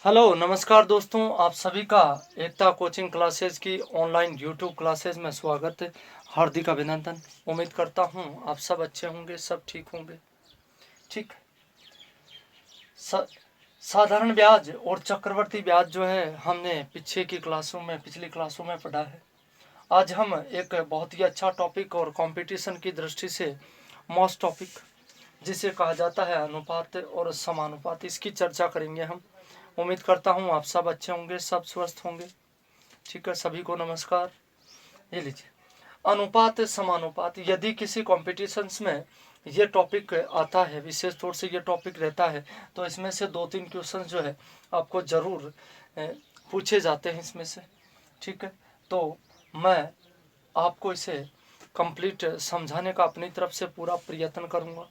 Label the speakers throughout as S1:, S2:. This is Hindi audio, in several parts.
S1: हेलो नमस्कार दोस्तों, आप सभी का एकता कोचिंग क्लासेस की ऑनलाइन यूट्यूब क्लासेस में स्वागत है। हार्दिक अभिनंदन। उम्मीद करता हूँ आप सब अच्छे होंगे, सब ठीक होंगे। ठीक। स- साधारण ब्याज और चक्रवर्ती ब्याज जो है हमने पिछली क्लासों में पढ़ा है। आज हम एक बहुत ही अच्छा टॉपिक और कंपटीशन की दृष्टि से मोस्ट टॉपिक जिसे कहा जाता है अनुपात और समानुपात, इसकी चर्चा करेंगे हम। उम्मीद करता हूँ आप सब अच्छे होंगे, सब स्वस्थ होंगे। ठीक है, सभी को नमस्कार। ये लीजिए, अनुपात समानुपात। यदि किसी कॉम्पिटिशन्स में ये टॉपिक आता है, विशेष तौर से ये टॉपिक रहता है, तो इसमें से 2-3 क्वेश्चन जो है आपको ज़रूर पूछे जाते हैं इसमें से। ठीक है, तो मैं आपको इसे कंप्लीट समझाने का अपनी तरफ से पूरा प्रयत्न करूँगा।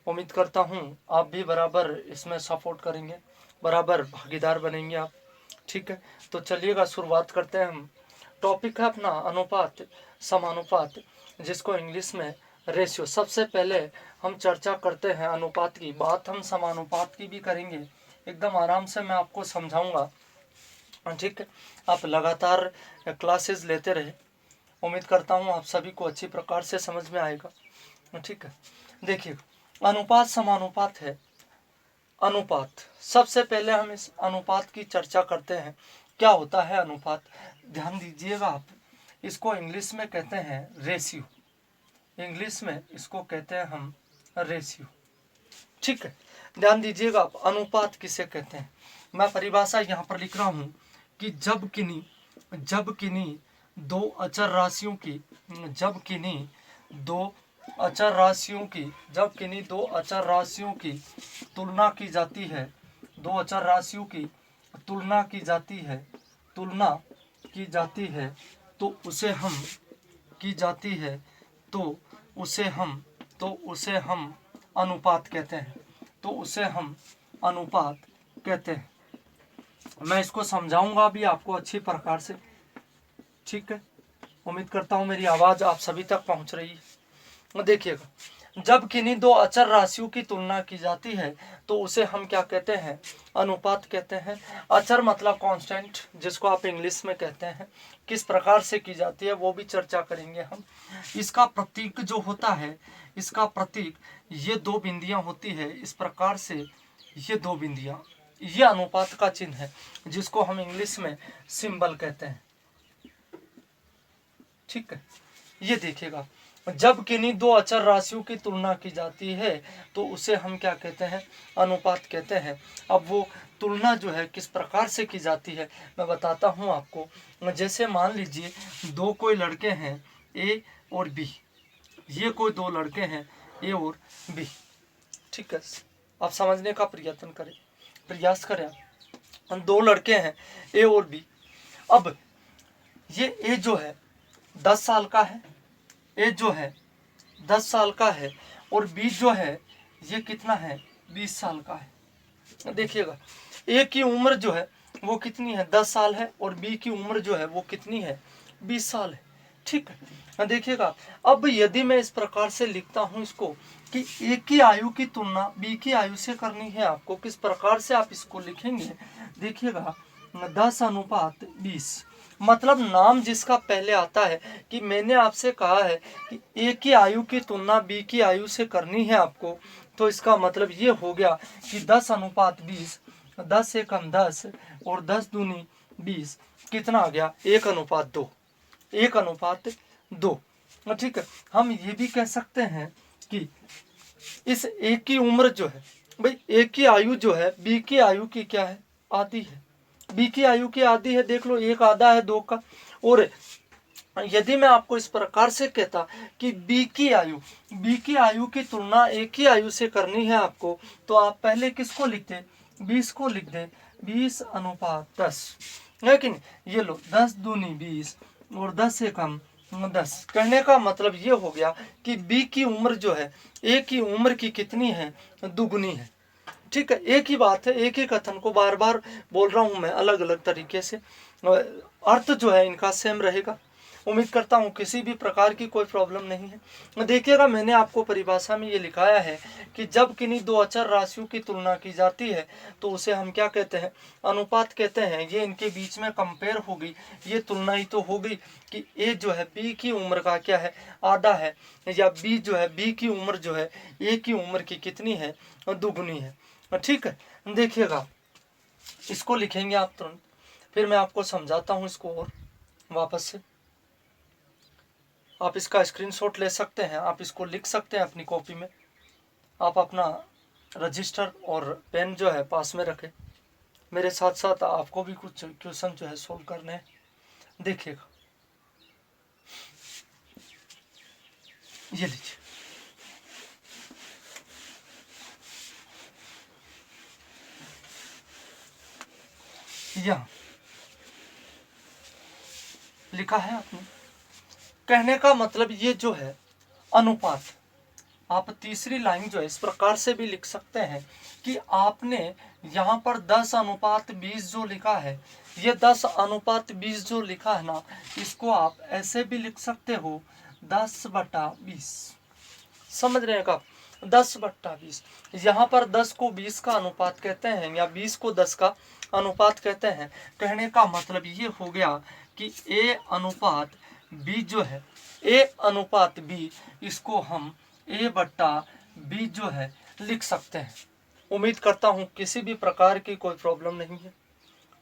S1: उम्मीद करता हूँ आप भी बराबर इसमें सपोर्ट करेंगे, बराबर भागीदार बनेंगे आप। ठीक है, तो चलिएगा शुरुआत करते हैं हम। टॉपिक है अपना अनुपात समानुपात, जिसको इंग्लिश में रेशियो। सबसे पहले हम चर्चा करते हैं अनुपात की, बात हम समानुपात की भी करेंगे। एकदम आराम से मैं आपको समझाऊंगा। ठीक है, आप लगातार क्लासेस लेते रहे। उम्मीद करता हूँ आप सभी को अच्छी प्रकार से समझ में आएगा। ठीक है, देखिए अनुपात समानुपात है। अनुपात, सबसे पहले हम इस अनुपात की चर्चा करते हैं। क्या होता है अनुपात? ध्यान दीजिएगा आप, इसको इंग्लिश में कहते हैं रेशियो। इंग्लिश में इसको कहते हैं हम रेशियो। ठीक है, ध्यान दीजिएगा आप, अनुपात किसे कहते हैं। मैं परिभाषा यहाँ पर लिख रहा हूँ कि जब किन्हीं दो अचर राशियों की जब किन्हीं दो अचर राशियों की जब किन्हीं दो अचर राशियों की तुलना की जाती है, दो अचर राशियों की तुलना की जाती है तुलना की जाती है तो उसे हम की जाती है तो उसे हम अनुपात कहते हैं। तो उसे हम अनुपात कहते हैं। मैं इसको समझाऊंगा भी आपको अच्छी प्रकार से। ठीक है, उम्मीद करता हूँ मेरी आवाज़ आप सभी तक पहुँच रही है। देखिएगा, जब किन्हीं दो अचर राशियों की तुलना की जाती है तो उसे हम क्या कहते हैं? अनुपात कहते हैं। अचर मतलब कांस्टेंट, जिसको आप इंग्लिश में कहते हैं। किस प्रकार से की जाती है वो भी चर्चा करेंगे हम। इसका प्रतीक जो होता है, इसका प्रतीक ये दो बिंदियां होती है, इस प्रकार से ये दो बिंदियां, ये अनुपात का चिन्ह है, जिसको हम इंग्लिश में सिंबल कहते हैं। ठीक है, ये देखिएगा, जब किन्हीं दो अचर राशियों की तुलना की जाती है तो उसे हम क्या कहते हैं? अनुपात कहते हैं। अब वो तुलना जो है किस प्रकार से की जाती है मैं बताता हूँ आपको। जैसे मान लीजिए दो कोई लड़के हैं, ए और बी। ये कोई दो लड़के हैं, ए और बी। ठीक है, आप समझने का प्रयास करें। हम दो लड़के हैं, ए और बी। अब ये ए जो है 10 साल का है, ए जो है 10 साल का है, और बी जो है ये कितना है? 20 साल का है। देखिएगा, ए की उम्र जो है वो कितनी है? 10 साल है, और बी की उम्र जो है वो कितनी है? 20 साल है। ठीक है, देखिएगा, अब यदि मैं इस प्रकार से लिखता हूँ इसको कि ए की आयु की तुलना बी की आयु से करनी है आपको, किस प्रकार से आप इसको लिखेंगे? देखिएगा, 10:20, मतलब नाम जिसका पहले आता है, कि मैंने आपसे कहा है कि ए की आयु की तुलना बी की आयु से करनी है आपको, तो इसका मतलब ये हो गया कि 10:20, 10 एकम 10 और 10 दूनी 20, कितना आ गया? 1:2, 1:2। ठीक है, हम ये भी कह सकते हैं कि इस ए की उम्र जो है, भाई ए की आयु जो है बी की आयु की क्या है? आधी है। बी की आयु की आधी है, देख लो, एक आधा है दो का। और यदि मैं आपको इस प्रकार से कहता कि बी की आयु की तुलना ए की आयु से करनी है आपको, तो आप पहले किसको लिखते? 20 को लिख दे, 20:10। लेकिन ये लो, 10 दूनी 20 और 10 एकम 10। कहने का मतलब ये हो गया कि बी की उम्र जो है ए की उम्र की कितनी है? दुगुनी है। ठीक है, एक ही बात है, एक ही कथन को बार बार बोल रहा हूं मैं अलग अलग तरीके से, अर्थ जो है इनका सेम रहेगा। उम्मीद करता हूँ किसी भी प्रकार की कोई प्रॉब्लम नहीं है। देखिएगा, मैंने आपको परिभाषा में ये लिखाया है कि जब किन्हीं दो अचर राशियों की तुलना की जाती है तो उसे हम क्या कहते हैं, अनुपात कहते हैं। ये इनके बीच में कंपेयर होगी, ये तुलना ही तो होगी कि ए जो है बी की उम्र का क्या है, आधा है, या बी जो है बी की उम्र जो है ए की उम्र की कितनी है, दुगुनी है। ठीक है, देखिएगा इसको लिखेंगे आप तुरंत, फिर मैं आपको समझाता हूँ इसको और वापस से। आप इसका स्क्रीनशॉट ले सकते हैं, आप इसको लिख सकते हैं अपनी कॉपी में। आप अपना रजिस्टर और पेन जो है पास में रखें, मेरे साथ साथ आपको भी कुछ क्वेश्चन जो है सोल्व करने हैं। देखिएगा, ये लीजिए, यहाँ लिखा है आपने। कहने का मतलब ये जो है अनुपात, आप तीसरी लाइन जो है इस प्रकार से भी लिख सकते हैं कि आपने यहाँ पर 10:20 जो लिखा है, ये 10:20 जो लिखा है ना, इसको आप ऐसे भी लिख सकते हो 10/20। समझ रहे हैं आप, 10/20। यहाँ पर 10 को 20 का अनुपात कहते हैं या 20 को 10 का अनुपात कहते हैं। कहने का मतलब ये हो गया कि ए अनुपात बी जो है, ए अनुपात बी, इसको हम A/B जो है लिख सकते हैं। उम्मीद करता हूँ किसी भी प्रकार की कोई प्रॉब्लम नहीं है।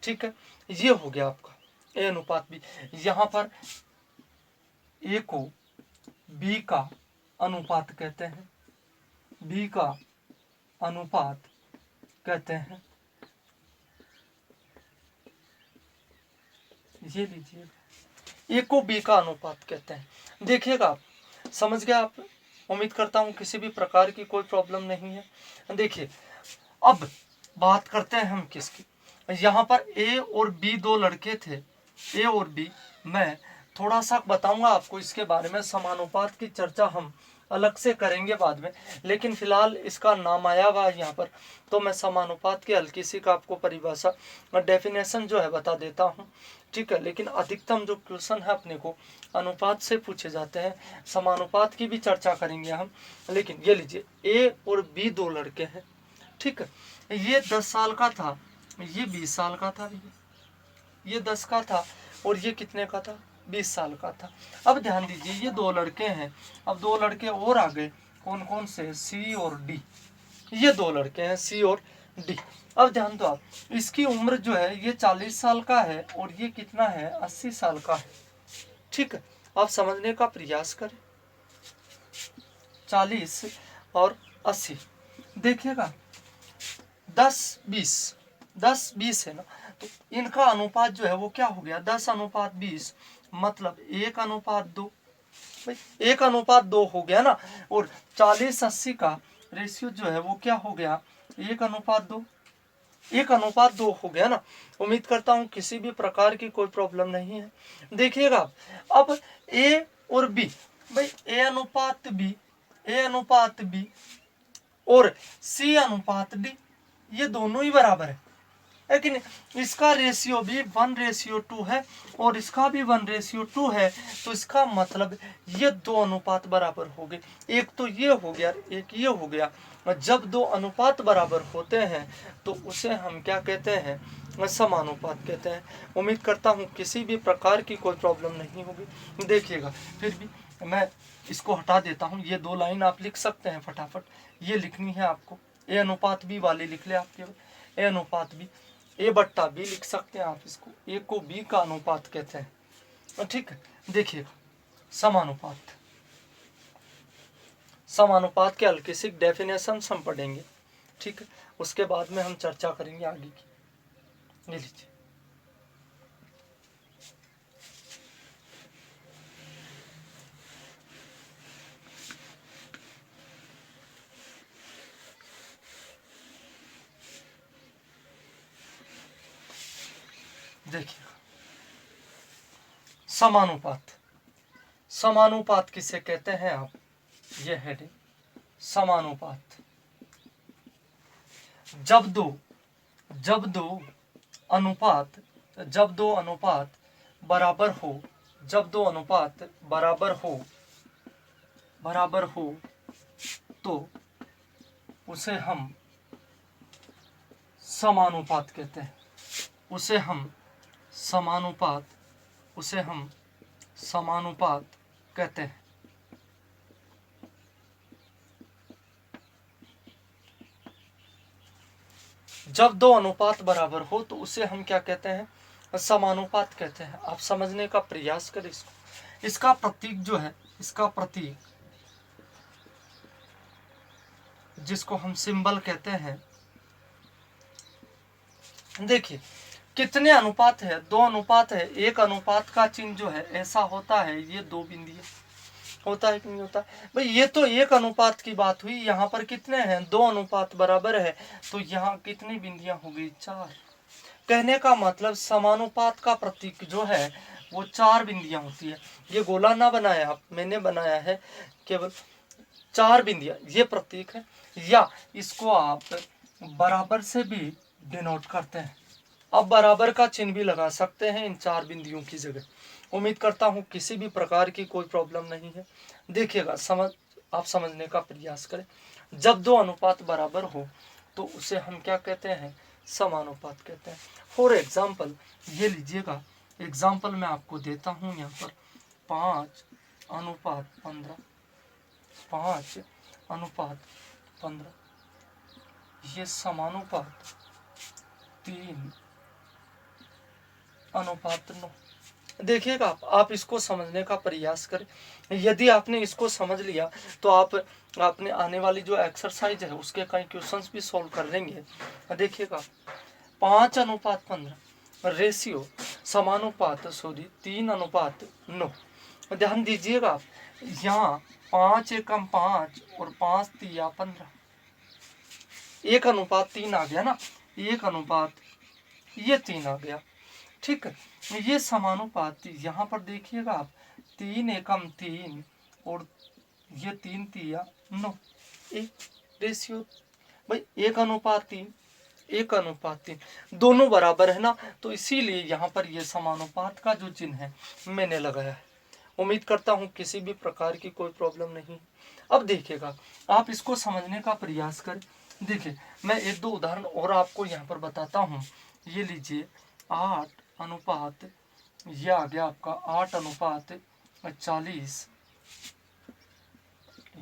S1: ठीक है, ये हो गया आपका A अनुपात B। यहाँ पर A को B का अनुपात कहते हैं, B का अनुपात कहते हैं। ये लीजिए, A को B का अनुपात कहते हैं। देखिएगा, आप समझ गए आप। उम्मीद करता हूँ किसी भी प्रकार की कोई प्रॉब्लम नहीं है। देखिए, अब बात करते हैं हम किसकी। यहाँ पर ए और बी दो लड़के थे, ए और बी। मैं थोड़ा सा बताऊंगा आपको इसके बारे में, समानुपात की चर्चा हम अलग से करेंगे बाद में, लेकिन फिलहाल इसका नाम आया हुआ है यहाँ पर, तो मैं समानुपात की हल्की सी का आपको परिभाषा और डेफिनेशन जो है बता देता हूँ। ठीक है, लेकिन अधिकतम जो क्वेश्चन है अपने को अनुपात से पूछे जाते हैं, समानुपात की भी चर्चा करेंगे हम। लेकिन ये लीजिए, ए और बी दो लड़के हैं। ठीक है, ये 10 साल का था, ये 20 साल का था, ये 10 का था और ये कितने का था, 20 साल का था। अब ध्यान दीजिए, ये दो लड़के हैं, अब दो लड़के और आ गए, कौन कौन से, सी और डी। ये दो लड़के हैं सी और डी। अब ध्यान दो आप, इसकी उम्र जो है ये 40 साल का है और ये कितना है, 80 साल का है। ठीक है, आप समझने का प्रयास करें, 40 और 80। देखिएगा, 10-20 है ना, तो इनका अनुपात जो है वो क्या हो गया, 10:20, मतलब 1:2। भाई 1:2 हो गया ना, और 40-80 का रेशियो जो है वो क्या हो गया, 1:2। 1:2 हो गया ना। उम्मीद करता हूँ किसी भी प्रकार की कोई प्रॉब्लम नहीं है। देखिएगा, अब ए और बी, भाई ए अनुपात बी, ए अनुपात बी और सी अनुपात डी, ये दोनों ही बराबर है, लेकिन इसका रेशियो भी 1:2 है और इसका भी 1:2 है। तो इसका मतलब ये दो अनुपात बराबर हो गए। एक तो ये हो गया, एक ये हो गया। जब दो अनुपात बराबर होते हैं तो उसे हम क्या कहते हैं, समानुपात कहते हैं। उम्मीद करता हूँ किसी भी प्रकार की कोई प्रॉब्लम नहीं होगी। देखिएगा, फिर भी मैं इसको हटा देता हूँ। ये दो लाइन आप लिख सकते हैं फटाफट, ये लिखनी है आपको। ए अनुपात बी वाली लिख ले आपके, ए अनुपात बी, A/B लिख सकते हैं आप इसको। ए को बी का अनुपात कहते हैं। ठीक है, देखिएगा, समानुपात, समानुपात के हल्के से डेफिनेशन हम पढ़ेंगे। ठीक है, उसके बाद में हम चर्चा करेंगे आगे की। ये लीजिए, देखिए, समानुपात, समानुपात किसे कहते हैं आप, ये हेडिंग, समानुपात। जब दो अनुपात बराबर हो जब दो अनुपात बराबर हो तो उसे हम समानुपात कहते हैं। उसे हम समानुपात कहते हैं। जब दो अनुपात बराबर हो तो उसे हम क्या कहते हैं? समानुपात कहते हैं। आप समझने का प्रयास करें इसको। इसका प्रतीक जो है, इसका प्रतीक जिसको हम सिंबल कहते हैं, देखिए कितने अनुपात है? दो अनुपात है। एक अनुपात का चिन्ह जो है ऐसा होता है, ये दो बिंदियां होता है कि नहीं होता? भाई ये तो एक अनुपात की बात हुई। यहाँ पर कितने हैं? दो अनुपात बराबर है, तो यहाँ कितनी बिंदियां हो गई? 4। कहने का मतलब समानुपात का प्रतीक जो है वो 4 बिंदियां होती है। ये गोला ना बनाया आप, मैंने बनाया है केवल 4 बिंदियां, ये प्रतीक है। या इसको आप बराबर से भी डिनोट करते हैं। अब बराबर का चिन्ह भी लगा सकते हैं इन 4 बिंदियों की जगह। उम्मीद करता हूँ किसी भी प्रकार की कोई प्रॉब्लम नहीं है। देखिएगा, आप समझने का प्रयास करें। जब दो अनुपात बराबर हो तो उसे हम क्या कहते हैं? समानुपात कहते हैं। फॉर एग्जाम्पल ये लीजिएगा, एग्जाम्पल मैं आपको देता हूँ यहाँ पर 5:15, 5:15, ये समानुपात 3:9। देखिएगा, आप इसको समझने का प्रयास करें। यदि आपने इसको समझ लिया तो आप अपने आने वाली जो एक्सरसाइज है उसके कई क्वेश्चंस भी सॉल्व कर लेंगे। देखिएगा 5:15 रेशियो समानुपात 3:9। ध्यान दीजिएगा, यहाँ 5 एकम 5 और 5 तिया 15, 1:3 आ गया ना। 1:, ये 3 आ गया। ठीक है, ये समानुपात यहाँ पर देखिएगा आप, 3 एकम 3 और ये 3 तिया 9, एक रेशियो। भाई 1:3, 1:3 दोनों बराबर है ना, तो इसीलिए यहाँ पर ये समानुपात का जो चिन्ह है मैंने लगाया है। उम्मीद करता हूँ किसी भी प्रकार की कोई प्रॉब्लम नहीं। अब देखिएगा, आप इसको समझने का प्रयास करें। देखिए मैं 1-2 उदाहरण और आपको यहाँ पर बताता हूँ। ये लीजिए 8:, यह आ गया आपका 8:40,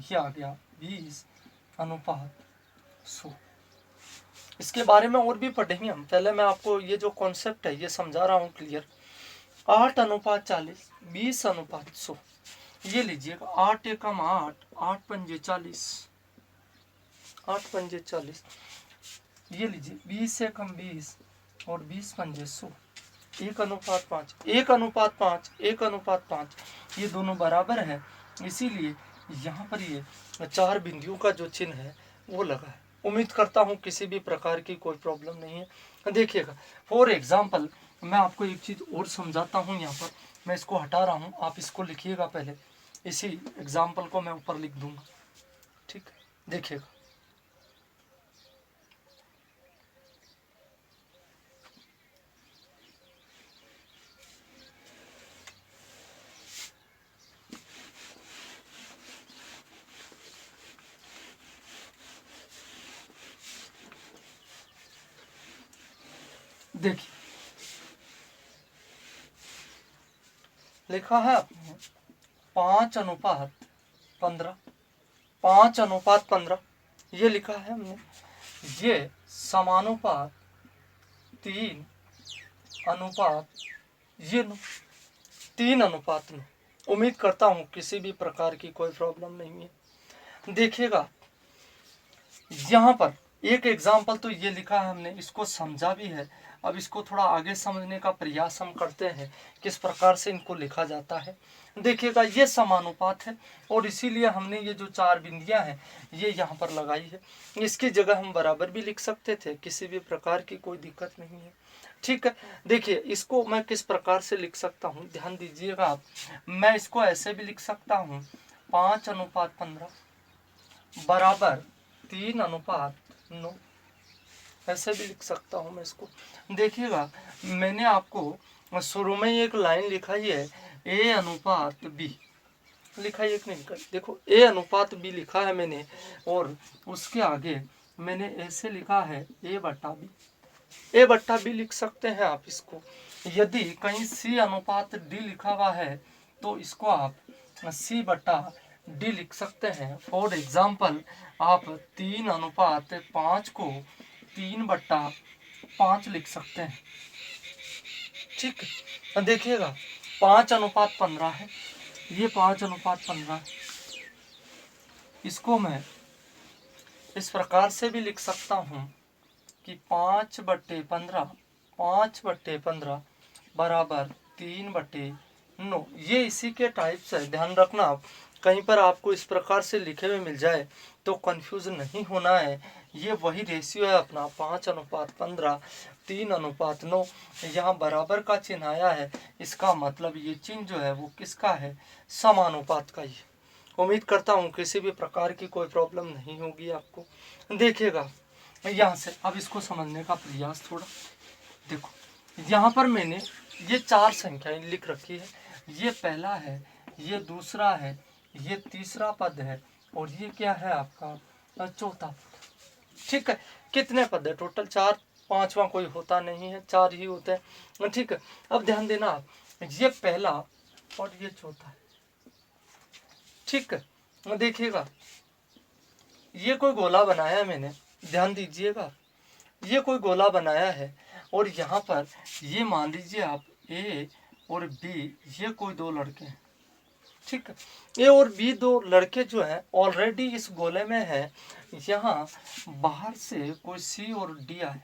S1: यह आ गया 20:100। इसके बारे में और भी पढ़ेंगे हम। पहले मैं आपको ये जो कॉन्सेप्ट है ये समझा रहा हूँ क्लियर। 8:40, 20:100। ये लीजिएगा 8 एकम 8, 8 पंजे 40, 8 पंजे 40। ये लीजिए 20 एकम 20 और 20 पंजे 100, 1:5, 1:5, 1:5। ये दोनों बराबर है, इसीलिए यहाँ पर ये 4 बिंदुओं का जो चिन्ह है वो लगा है। उम्मीद करता हूँ किसी भी प्रकार की कोई प्रॉब्लम नहीं है। देखिएगा फॉर एग्जाम्पल मैं आपको एक चीज़ और समझाता हूँ। यहाँ पर मैं इसको हटा रहा हूँ, आप इसको लिखिएगा पहले, इसी एग्जाम्पल को मैं ऊपर लिख दूंगा। ठीक है, देखिएगा देखिए लिखा है आपने 5:15, 5:15 ये लिखा है हमने। ये समानुपात 3:9, ये 3:9। उम्मीद करता हूँ किसी भी प्रकार की कोई प्रॉब्लम नहीं है। देखिएगा यहाँ पर एक एग्जाम्पल तो ये लिखा है हमने, इसको समझा भी है। अब इसको थोड़ा आगे समझने का प्रयास हम करते हैं किस प्रकार से इनको लिखा जाता है। देखिएगा ये समानुपात है और इसीलिए हमने ये जो 4 बिंदियां हैं ये यहाँ पर लगाई है। इसकी जगह हम बराबर भी लिख सकते थे, किसी भी प्रकार की कोई दिक्कत नहीं है। ठीक है, देखिए इसको मैं किस प्रकार से लिख सकता हूँ, ध्यान दीजिएगा आप। मैं इसको ऐसे भी लिख सकता हूँ 5:15 बराबर 3:9, ऐसे भी लिख सकता हूँ मैं इसको। देखिएगा मैंने आपको शुरू में ही एक लाइन लिखाई है, ए अनुपात बी लिखा है, एक नहीं लिखा, देखो ए अनुपात बी लिखा है मैंने, और उसके आगे मैंने ऐसे लिखा है ए बट्टा बी। ए बट्टा बी लिख सकते हैं आप इसको। यदि कहीं सी अनुपात डी लिखा हुआ है तो इसको आप सी बट्टा डी लिख सकते हैं। फॉर एग्जाम्पल आप 3:5 को 3/5 लिख सकते हैं। ठीक है, देखिएगा 5:15 है, ये 5:15। इसको मैं इस प्रकार से भी लिख सकता हूँ कि 5/15 बराबर 3/9। ये इसी के टाइप से ध्यान रखना, आप कहीं पर आपको इस प्रकार से लिखे हुए मिल जाए तो कंफ्यूज नहीं होना है। ये वही रेशियो है अपना 5:15 3:9। यहाँ बराबर का चिन्ह आया है, इसका मतलब ये चिन्ह जो है वो किसका है, समानुपात का ही। उम्मीद करता हूँ किसी भी प्रकार की कोई प्रॉब्लम नहीं होगी आपको। देखिएगा यहाँ से अब इसको समझने का प्रयास थोड़ा देखो। यहाँ पर मैंने ये 4 संख्याएं लिख रखी है, ये पहला है, ये दूसरा है, ये तीसरा पद है, और ये क्या है आपका चौथा पद। ठीक है, कितने पद है टोटल? 4, पांचवा कोई होता नहीं है, 4 ही होते हैं। ठीक है, अब ध्यान देना आप, ये पहला और ये चौथा है। ठीक है, देखिएगा ये कोई गोला बनाया है मैंने, ध्यान दीजिएगा, ये कोई गोला बनाया है, और यहाँ पर ये मान लीजिए आप ए और बी, ये कोई 2 लड़के हैं। ठीक है, ए और बी 2 लड़के जो हैं ऑलरेडी इस गोले में है। यहाँ बाहर से कोई सी और डी आए,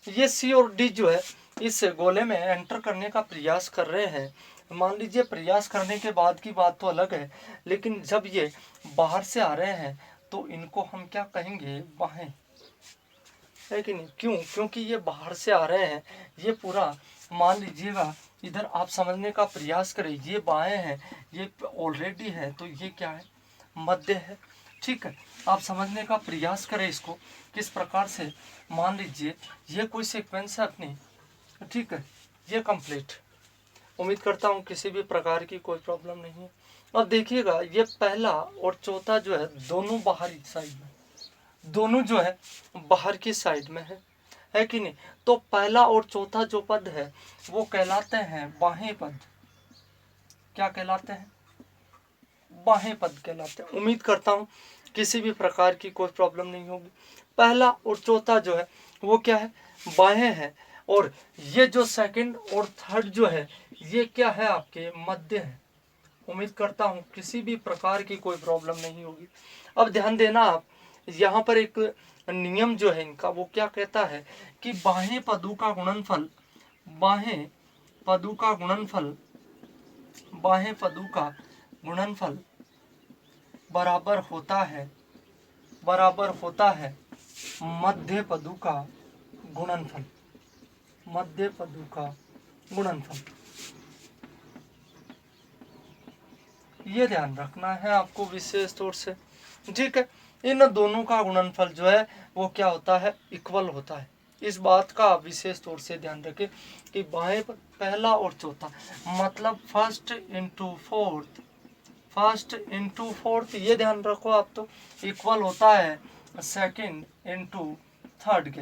S1: ये सी और डी जो है इस गोले में एंटर करने का प्रयास कर रहे हैं। मान लीजिए प्रयास करने के बाद की बात तो अलग है, लेकिन जब ये बाहर से आ रहे हैं तो इनको हम क्या कहेंगे, बाहें, है कि नहीं? क्यों? क्योंकि ये बाहर से आ रहे हैं। ये पूरा मान लीजिएगा, इधर आप समझने का प्रयास करें, ये बाएं हैं, ये ऑलरेडी है, तो ये क्या है, मध्य है। ठीक है, आप समझने का प्रयास करें इसको किस प्रकार से। मान लीजिए ये कोई सीक्वेंस है अपनी, ठीक है, ये कंप्लीट। उम्मीद करता हूँ किसी भी प्रकार की कोई प्रॉब्लम नहीं है। अब देखिएगा ये पहला और चौथा जो है दोनों बाहरी साइड में, दोनों जो है बाहर की साइड में है कि नहीं? तो पहला और चौथा जो पद है वो कहलाते हैं बाहें पद। क्या कहलाते हैं? बाहें पद कहलाते हैं। उम्मीद करता हूँ किसी भी प्रकार की कोई प्रॉब्लम नहीं होगी। पहला और चौथा जो है वो क्या है, बाहें हैं, और ये जो सेकंड और थर्ड जो है ये क्या है, आपके मध्य है। उम्मीद करता हूँ किसी भी प्रकार की कोई प्रॉब्लम नहीं होगी। अब ध्यान देना आप, यहाँ पर एक नियम जो है इनका वो क्या कहता है कि बाहें पदों का गुणनफल, बाहें पदों का गुणनफल, बाहें पदों का गुणनफल बराबर होता है मध्य पदों का गुणनफल, मध्य पदों का गुणनफल। ये ध्यान रखना है आपको विशेष तौर से। ठीक है, इन दोनों का गुणनफल जो है वो क्या होता है, इक्वल होता है। इस बात का आप विशेष तौर से ध्यान रखें कि बाएं पहला और चौथा मतलब फर्स्ट इंटू फोर्थ, ये ध्यान रखो आप, तो इक्वल होता है सेकंड इंटू थर्ड के।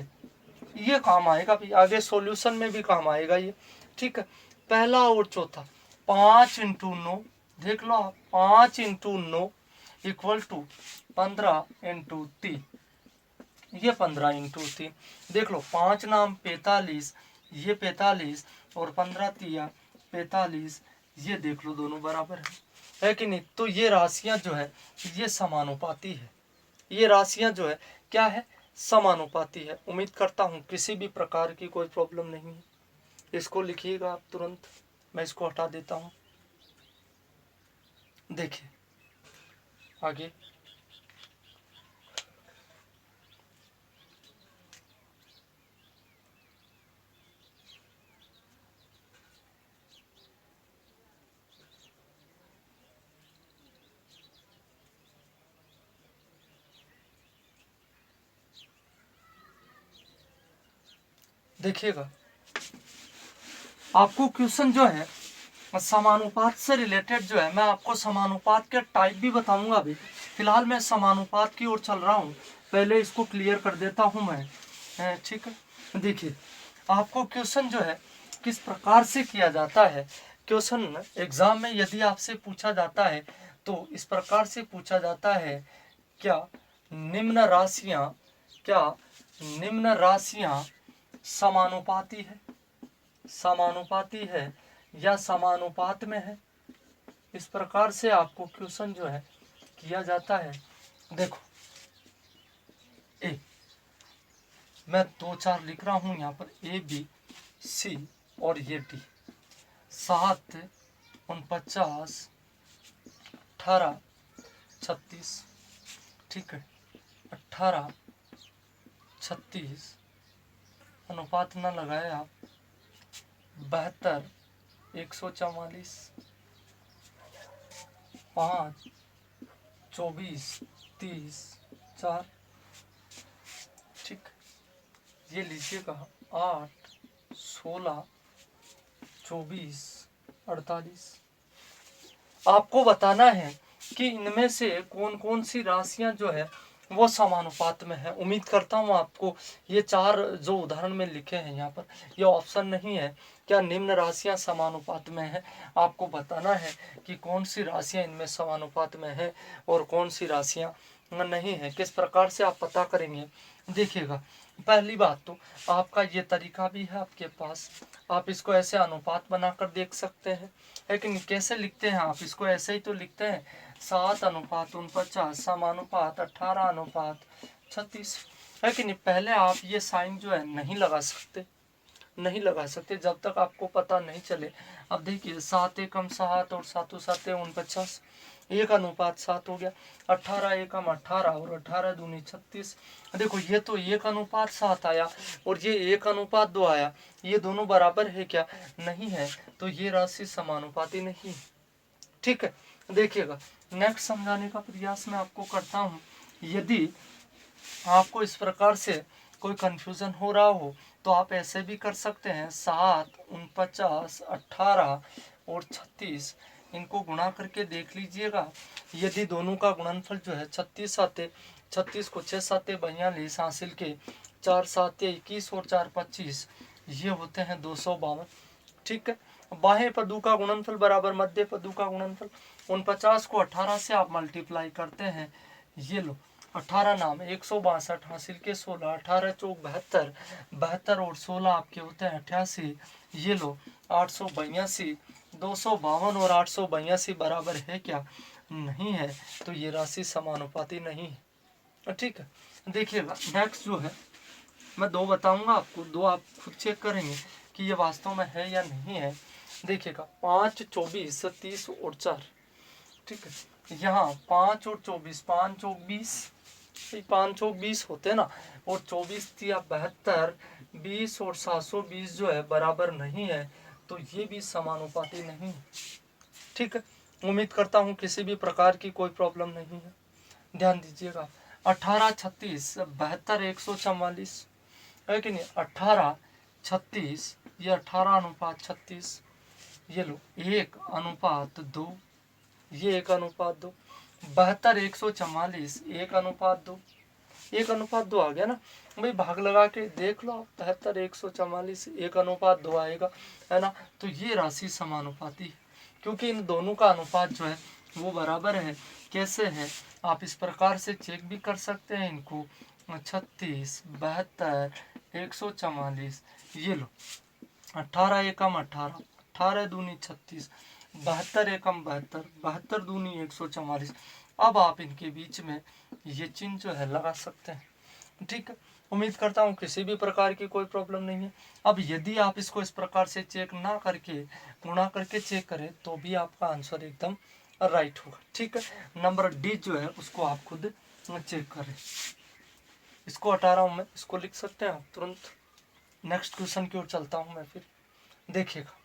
S1: ये काम आएगा भी, आगे सॉल्यूशन में भी काम आएगा ये। ठीक है, पहला और चौथा 5x9, देख लो आप, 5x9 इक्वल टू 15x3, ये 15x3। देख लो 5 नाम 45, ये 45, और 15 तिया 45, ये देख लो दोनों बराबर है कि नहीं? तो ये राशियां जो है ये समानुपाती है, ये राशियां जो है क्या है, समानुपाती है। उम्मीद करता हूँ किसी भी प्रकार की कोई प्रॉब्लम नहीं है। इसको लिखिएगा आप तुरंत, मैं इसको हटा देता हूँ। देखिए आगे, देखिएगा आपको क्वेश्चन जो है समानुपात से रिलेटेड जो है मैं आपको समानुपात के टाइप भी बताऊंगा अभी। फिलहाल मैं समानुपात की ओर चल रहा हूँ, पहले इसको क्लियर कर देता हूँ मैं। ठीक है, देखिए आपको क्वेश्चन जो है किस प्रकार से किया जाता है। क्वेश्चन एग्जाम में यदि आपसे पूछा जाता है तो इस प्रकार से पूछा जाता है, क्या निम्न राशियां क्या निम्न राशियां समानुपाती है, समानुपाती है या समानुपात में है। इस प्रकार से आपको क्वेश्चन जो है किया जाता है। देखो ए, मैं 2 4 लिख रहा हूं यहाँ पर, ए बी सी और ये डी। 7 49 18 36, ठीक है, 18 36 अनुपात न लगाए आप, 72 144 5 24 30 4, ठीक। ये लीजिएगा 8 16 24 48। आपको बताना है कि इनमें से कौन कौन सी राशियां जो है वो समानुपात में है। उम्मीद करता हूँ आपको ये 4 जो उदाहरण में लिखे हैं यहाँ पर, ये ऑप्शन नहीं है क्या निम्न राशियां समानुपात में है। आपको बताना है कि कौन सी राशियां इनमें समानुपात में है और कौन सी राशियां नहीं है। किस प्रकार से आप पता करेंगे, देखिएगा। पहली बात तो आपका ये तरीका भी है आपके पास, आप इसको ऐसे अनुपात बनाकर देख सकते हैं। लेकिन कैसे लिखते हैं आप इसको, ऐसे ही तो लिखते हैं 7 अनुपात 49 समानुपात 18 अनुपात 36। लेकिन पहले आप ये साइन जो है नहीं लगा सकते, नहीं लगा सकते जब तक आपको पता नहीं चले। अब देखिए 7 एकम 7 और 7 7 49, 1:7 हो गया। 18 एकम 18 और 18 दूनी 36। देखो ये तो 1:7 आया और ये 1:2 आया, ये दोनों बराबर है क्या, नहीं है, तो ये राशि समानुपाती नहीं। ठीक है, देखिएगा नेक्स्ट समझाने का प्रयास मैं आपको करता हूँ। यदि आपको इस प्रकार से कोई कंफ्यूजन हो रहा हो तो आप ऐसे भी कर सकते हैं, 7 49 18 और 36 इनको गुणा करके देख लीजिएगा। यदि दोनों का गुणनफल जो है 36 आते, 36 को 6 7 42 हासिल के 4 7 21 और 4 25, ये होते हैं 252। ठीक है, बाहें पदों का गुणनफल बराबर मध्य पदों का गुणनफल। 49 को 18 से आप मल्टीप्लाई करते हैं, ये लो 18 नाम 162 हासिल के 16, 18 चौक 72, 72 और 16 आपके होते हैं 88, ये लो 882। 252 और 882 बराबर है क्या, नहीं है, तो ये राशि समानुपाती नहीं है। ठीक है, देखिएगा नेक्स्ट जो है मैं 2 बताऊंगा आपको, 2 आप खुद चेक करेंगे कि ये वास्तव में है या नहीं है। देखिएगा 5 24 30 और 4, ठीक है, यहाँ 5 और 24, 5 चौक 20, 5 चौक 20 होते ना, और 24 तिया 72, 20 और 720 जो है बराबर नहीं है, तो ये भी समानुपाती नहीं है। ठीक है, उम्मीद करता हूँ किसी भी प्रकार की कोई प्रॉब्लम नहीं है। ध्यान दीजिएगा 18 36 72 144 है कि नहीं, 18 36, ये 18:36, ये लो 1:2, ये 1:2, 72 144 1:2, 1:2 आ गया ना भाई, भाग लगा के देख लो आप, 72 144 1:2 आएगा, है ना। तो ये राशि समानुपाती है क्योंकि इन दोनों का अनुपात जो है वो बराबर है। कैसे है, आप इस प्रकार से चेक भी कर सकते हैं इनको, 36 72 144, ये लो 18 एकम 18, 18 दूनी 36, 72 एकम 72, 72 दूनी 144। अब आप इनके बीच में ये चिन्ह जो है लगा सकते हैं। ठीक है, उम्मीद करता हूँ किसी भी प्रकार की कोई प्रॉब्लम नहीं है। अब यदि आप इसको इस प्रकार से चेक ना करके गुणा करके चेक करें तो भी आपका आंसर एकदम राइट होगा। ठीक है, नंबर डी जो है उसको आप खुद चेक करें। इसको हटा रहा हूँ मैं, इसको लिख सकते हैं आप तुरंत। नेक्स्ट क्वेश्चन की ओर चलता हूँ मैं फिर, देखिएगा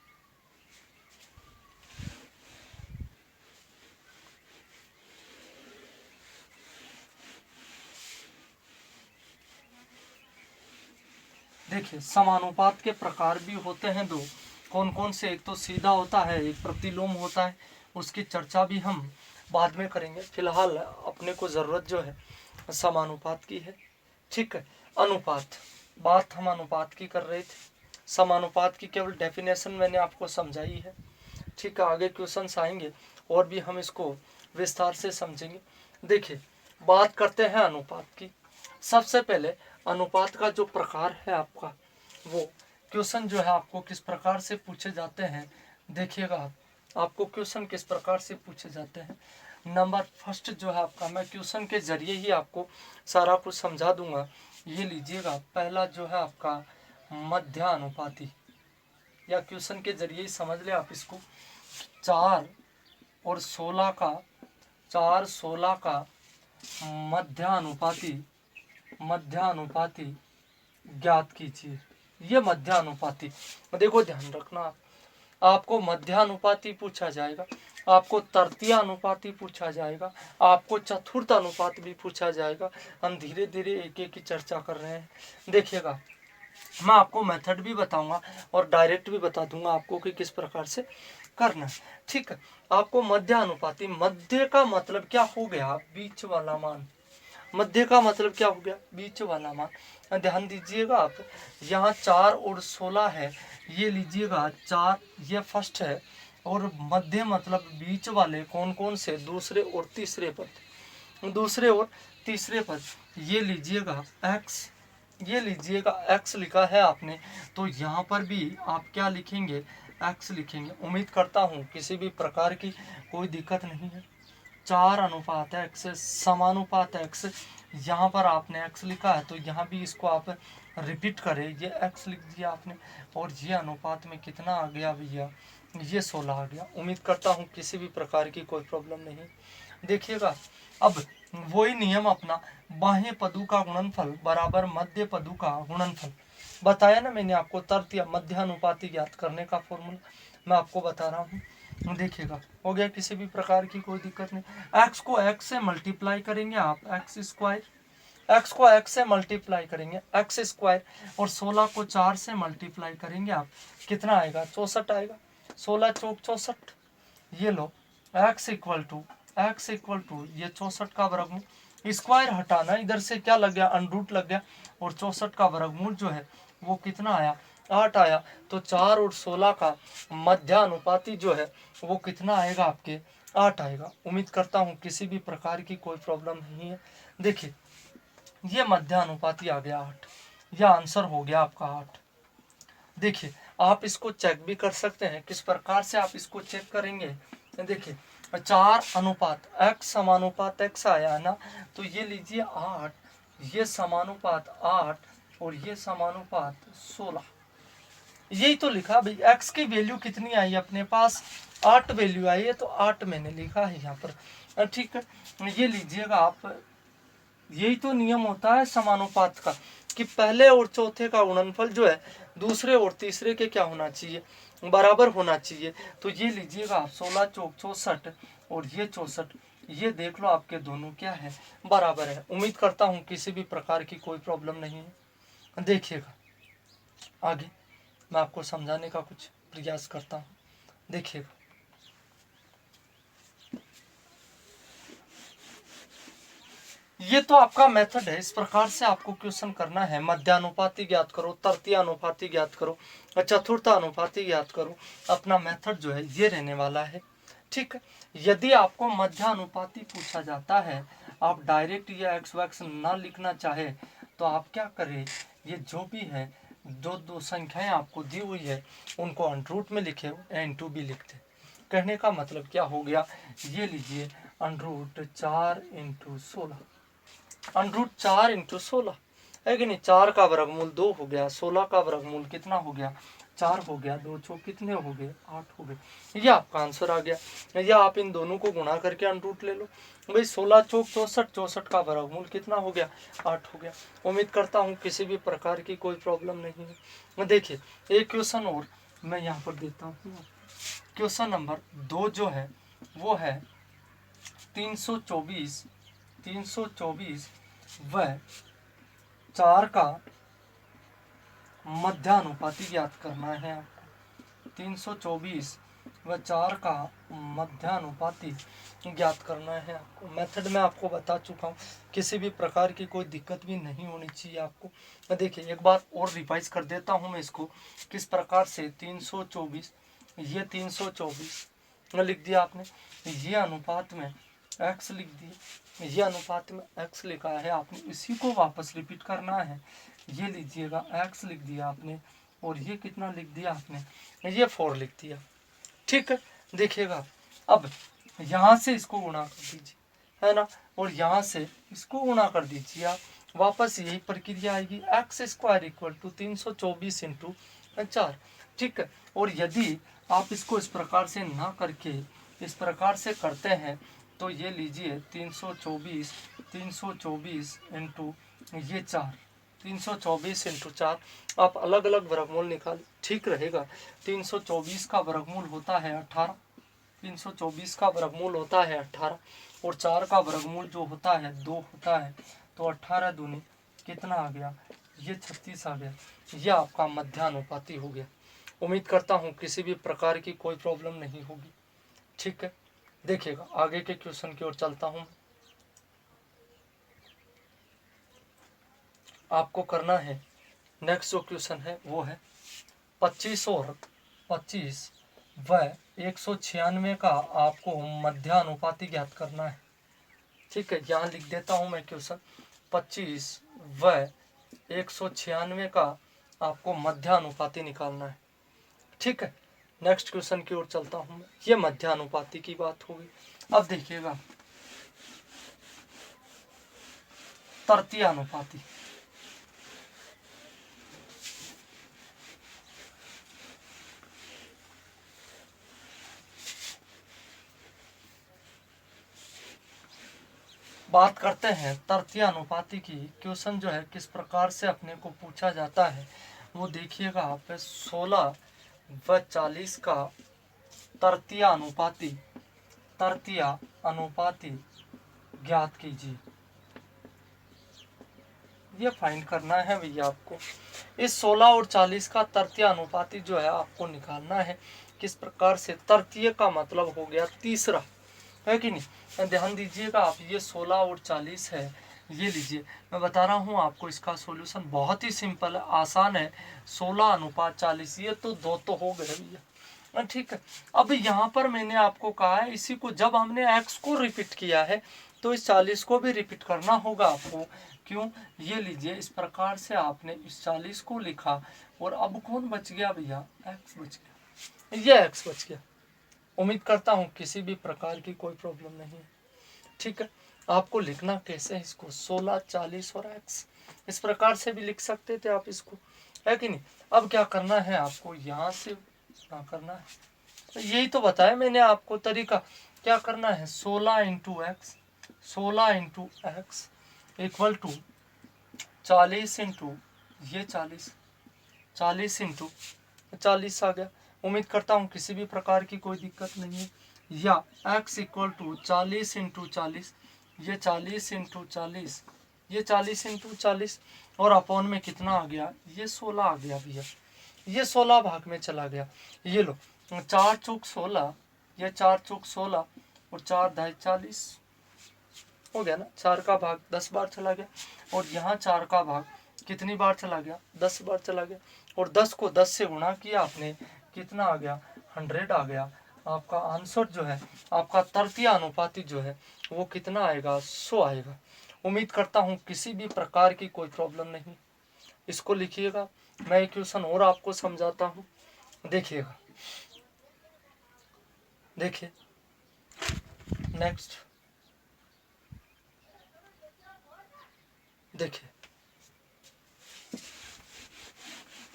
S1: देखिए समानुपात के प्रकार भी होते हैं 2, कौन कौन से, एक तो सीधा होता है, एक प्रतिलोम होता है, उसकी चर्चा भी हम बाद में करेंगे। फिलहाल अपने को ज़रूरत जो है समानुपात की है। ठीक है, अनुपात, बात हम अनुपात की कर रहे थे, समानुपात की केवल डेफिनेशन मैंने आपको समझाई है। ठीक है, आगे क्वेश्चंस आएंगे और भी हम इसको विस्तार से समझेंगे। देखिए, बात करते हैं अनुपात की। सबसे पहले अनुपात का जो प्रकार है आपका, वो क्वेश्चन जो है आपको किस प्रकार से पूछे जाते हैं, देखिएगा आप, आपको क्वेश्चन किस प्रकार से पूछे जाते हैं। नंबर फर्स्ट जो है आपका, मैं क्वेश्चन के जरिए ही आपको सारा कुछ समझा दूंगा। ये लीजिएगा, पहला जो है आपका मध्यानुपाती, या क्वेश्चन के जरिए ही समझ ले आप इसको। 4 और 16 का, 4 16 का मध्यानुपाती, मध्यानुपाती ज्ञात कीजिए। ये मध्यानुपाती, देखो ध्यान रखना आप, आपको मध्यानुपाती पूछा जाएगा, आपको तृतीय अनुपाती पूछा जाएगा, आपको चतुर्थ अनुपात भी पूछा जाएगा। हम धीरे धीरे एक एक की चर्चा कर रहे हैं। देखिएगा, मैं आपको मेथड भी बताऊंगा और डायरेक्ट भी बता दूंगा आपको कि किस प्रकार से करना है। ठीक है, आपको मध्यानुपाती, मध्य का मतलब क्या हो गया, बीच वाला मान। मध्य का मतलब क्या हो गया, बीच वाला मान। ध्यान दीजिएगा आप, यहाँ 4 और 16 है, ये लीजिएगा 4 ये फर्स्ट है, और मध्य मतलब बीच वाले कौन कौन से, दूसरे और तीसरे पद, दूसरे और तीसरे पद। ये लीजिएगा x, ये लीजिएगा x लिखा है आपने, तो यहाँ पर भी आप क्या लिखेंगे, x लिखेंगे। उम्मीद करता हूँ किसी भी प्रकार की कोई दिक्कत नहीं है। 4 अनुपात x समानुपात x, यहाँ पर आपने x लिखा है, तो यहाँ भी इसको आप रिपीट करें, ये x लिख दिया आपने, और ये अनुपात में कितना आ गया भैया, ये 16 आ गया। उम्मीद करता हूँ किसी भी प्रकार की कोई प्रॉब्लम नहीं। देखिएगा, अब वही नियम अपना, बाह्य पदों का गुणनफल बराबर मध्य पदों का गुणनफल। बताया ना मैंने आपको, तृतीय मध्यानुपाती ज्ञात करने का फॉर्मूला मैं आपको बता रहा हूँ। देखिएगा, हो गया, किसी भी प्रकार की कोई दिक्कत नहीं। x को x से मल्टीप्लाई करेंगे आप, x स्क्वायर, x को x से मल्टीप्लाई करेंगे x स्क्वायर, और 16 को 4 से मल्टीप्लाई करेंगे आप, कितना आएगा, 64 आएगा। 16 चौक 64, ये लो, x equal to, x equal to ये 64 का वर्गमूल, स्क्वायर हटाना, इधर से क्या लग गया, अंडरूट लग गया, और 64 का वर्गमूल जो है वो कितना आया, 8 आया। तो 4 और 16 का मध्यानुपाती जो है वो कितना आएगा आपके, 8 आएगा। उम्मीद करता हूँ किसी भी प्रकार की कोई प्रॉब्लम नहीं है। देखिए, ये मध्यानुपाती आ गया 8, यह आंसर हो गया आपका 8। देखिए, आप इसको चेक भी कर सकते हैं, किस प्रकार से आप इसको चेक करेंगे। देखिए, 4 अनुपात x समानुपात x आया है ना, तो ये लीजिए 8, ये समानुपात 8, और ये समानुपात 16, यही तो लिखा भाई। x की वैल्यू कितनी आई अपने पास, 8 वैल्यू आई है, तो 8 मैंने लिखा है यहाँ पर। ठीक है, ये लीजिएगा आप, यही तो नियम होता है समानुपात का, कि पहले और चौथे का गुणनफल जो है दूसरे और तीसरे के क्या होना चाहिए, बराबर होना चाहिए। तो ये लीजिएगा आप, 16 चौक 64, और ये 64, ये देख लो आपके दोनों क्या है, बराबर है। उम्मीद करता हूँ किसी भी प्रकार की कोई प्रॉब्लम नहीं है। देखिएगा, आगे मैं आपको समझाने का कुछ प्रयास करता हूँ। देखिएगा, ये तो आपका मेथड है, इस प्रकार से आपको क्वेश्चन करना है। मध्यानुपाती ज्ञात करो, तृतीय अनुपाती ज्ञात करो, चतुर्थ अनुपाती ज्ञात करो। अपना मेथड जो है ये रहने वाला है। ठीक है, यदि आपको मध्यानुपाती पूछा जाता है, आप डायरेक्ट ये एक्स वैक्स ना लिखना चाहे, तो आप क्या करें, ये जो भी है, जो दो संख्याएं आपको दी हुई है उनको अंडरूट में लिखे, n2 भी लिखते। कहने का मतलब क्या हो गया, ये लीजिए अंडरूट 4 × 16, अंडरूट 4 × 16 है कि नहीं। 4 का वर्गमूल 2 हो गया, 16 का वर्गमूल कितना हो गया, 4 हो गया, 2 चौक कितने हो गए, 8 हो गए। ये आपका आंसर आ गया। या आप इन दोनों को गुणा करके अंडरूट ले लो भाई, 16 चौक 64, 64 का वर्गमूल कितना हो गया, 8 हो गया। उम्मीद करता हूँ किसी भी प्रकार की कोई प्रॉब्लम नहीं है। देखिए, एक क्वेश्चन और मैं यहाँ पर देता हूँ। क्वेश्चन नंबर 2 जो है वो है 324 व 4 का मध्यानुपाती ज्ञात करना है आपको। 324 व 4 का मध्यानुपाती ज्ञात करना है आपको। मेथड में आपको बता चुका हूँ, किसी भी प्रकार की कोई दिक्कत भी नहीं होनी चाहिए आपको। देखिए एक बार और रिवाइज कर देता हूँ मैं इसको, किस प्रकार से 324, ये 324 लिख दिया आपने, ये अनुपात में x लिख दिया, ये अनुपात में x लिखा है आपने, इसी को वापस रिपीट करना है। ये लीजिएगा x लिख दिया आपने, और ये कितना लिख दिया आपने, ये 4 लिख दिया। ठीक है, देखिएगा अब यहाँ से इसको गुणा कर दीजिए, है ना, और यहाँ से इसको गुणा कर दीजिए आप, वापस यही प्रक्रिया आएगी, x square equal to 324 into 4। ठीक है, और यदि आप इसको इस प्रकार से ना करके इस प्रकार से करते हैं तो ये लीजिए 324 इंटू ये 4, 324 इंटू 4, आप अलग अलग वर्गमूल निकाल, ठीक रहेगा। 324 का वर्गमूल होता है 18, 324 का वर्गमूल होता है 18, और 4 का वर्गमूल जो होता है 2 होता है, तो 18 दूनी कितना आ गया, ये 36 आ गया। यह आपका मध्यानुपाती हो गया। उम्मीद करता हूँ किसी भी प्रकार की कोई प्रॉब्लम नहीं होगी। ठीक है, देखिएगा आगे के क्वेश्चन की ओर चलता हूँ। आपको करना है, नेक्स्ट जो क्वेश्चन है वो है 25 और 25 व 196 का आपको मध्यानुपाती ज्ञात करना है। ठीक है, यहाँ लिख देता हूँ मैं क्वेश्चन, 25 व 196 का आपको मध्यानुपाती निकालना है। ठीक है, नेक्स्ट क्वेश्चन की ओर चलता हूँ। ये मध्यानुपाती की बात होगी। अब देखिएगा तृतीय अनुपाती, बात करते हैं तृतीय अनुपाती की। क्वेश्चन जो है किस प्रकार से अपने को पूछा जाता है वो देखिएगा आप, 16 व 40 का तृतीय अनुपाती ज्ञात कीजिए। ये फाइंड करना है भैया आपको। इस 16 और 40 का तृतीय अनुपाती जो है आपको निकालना है। किस प्रकार से, तृतीय का मतलब हो गया तीसरा, है कि नहीं। ध्यान दीजिएगा आप, ये 16 और 40 है, ये लीजिए मैं बता रहा हूँ आपको, इसका सॉल्यूशन बहुत ही सिंपल है, आसान है। 16 अनुपात 40, ये तो 2 तो हो गए भैया। ठीक है, अब यहाँ पर मैंने आपको कहा है, इसी को जब हमने x को रिपीट किया है तो इस 40 को भी रिपीट करना होगा आपको। क्यों, ये लीजिए इस प्रकार से आपने इस 40 को लिखा, और अब कौन बच गया भैया, x बच गया, ये x बच गया। उम्मीद करता हूँ किसी भी प्रकार की कोई प्रॉब्लम नहीं है। ठीक है, आपको लिखना कैसे है इसको, 16, 40 और x, इस प्रकार से भी लिख सकते थे आप इसको, है कि नहीं। अब क्या करना है आपको, यहाँ से क्या करना है, तो यही तो बताया मैंने आपको तरीका। क्या करना है, 16 into x, 16 into x equal to 40 into ये 40, 40 इंटू 40 आ गया। उम्मीद करता हूँ किसी भी प्रकार की कोई दिक्कत नहीं है। या x इक्वल टू 40 इंटू 40, ये 40 इंटू 40, ये 40 इंटू 40, और अपॉन में कितना आ गया, ये 16 आ गया भैया, ये 16 भाग में चला गया। ये लो 4 चौक 16, ये 4 चौक 16 और 4 ढाई 40 हो गया ना, 4 का भाग 10 बार चला गया, और यहाँ 4 का भाग कितनी बार चला गया, 10 बार चला गया, और 10 को 10 से गुणा किया आपने, कितना आ गया, 100 आ गया। आपका आंसर जो है, आपका तृतीय अनुपाती जो है वो कितना आएगा, 100 आएगा। उम्मीद करता हूँ किसी भी प्रकार की कोई प्रॉब्लम नहीं। इसको लिखिएगा, मैं एक क्वेश्चन और आपको समझाता हूँ, देखिएगा। देखिए नेक्स्ट, देखिए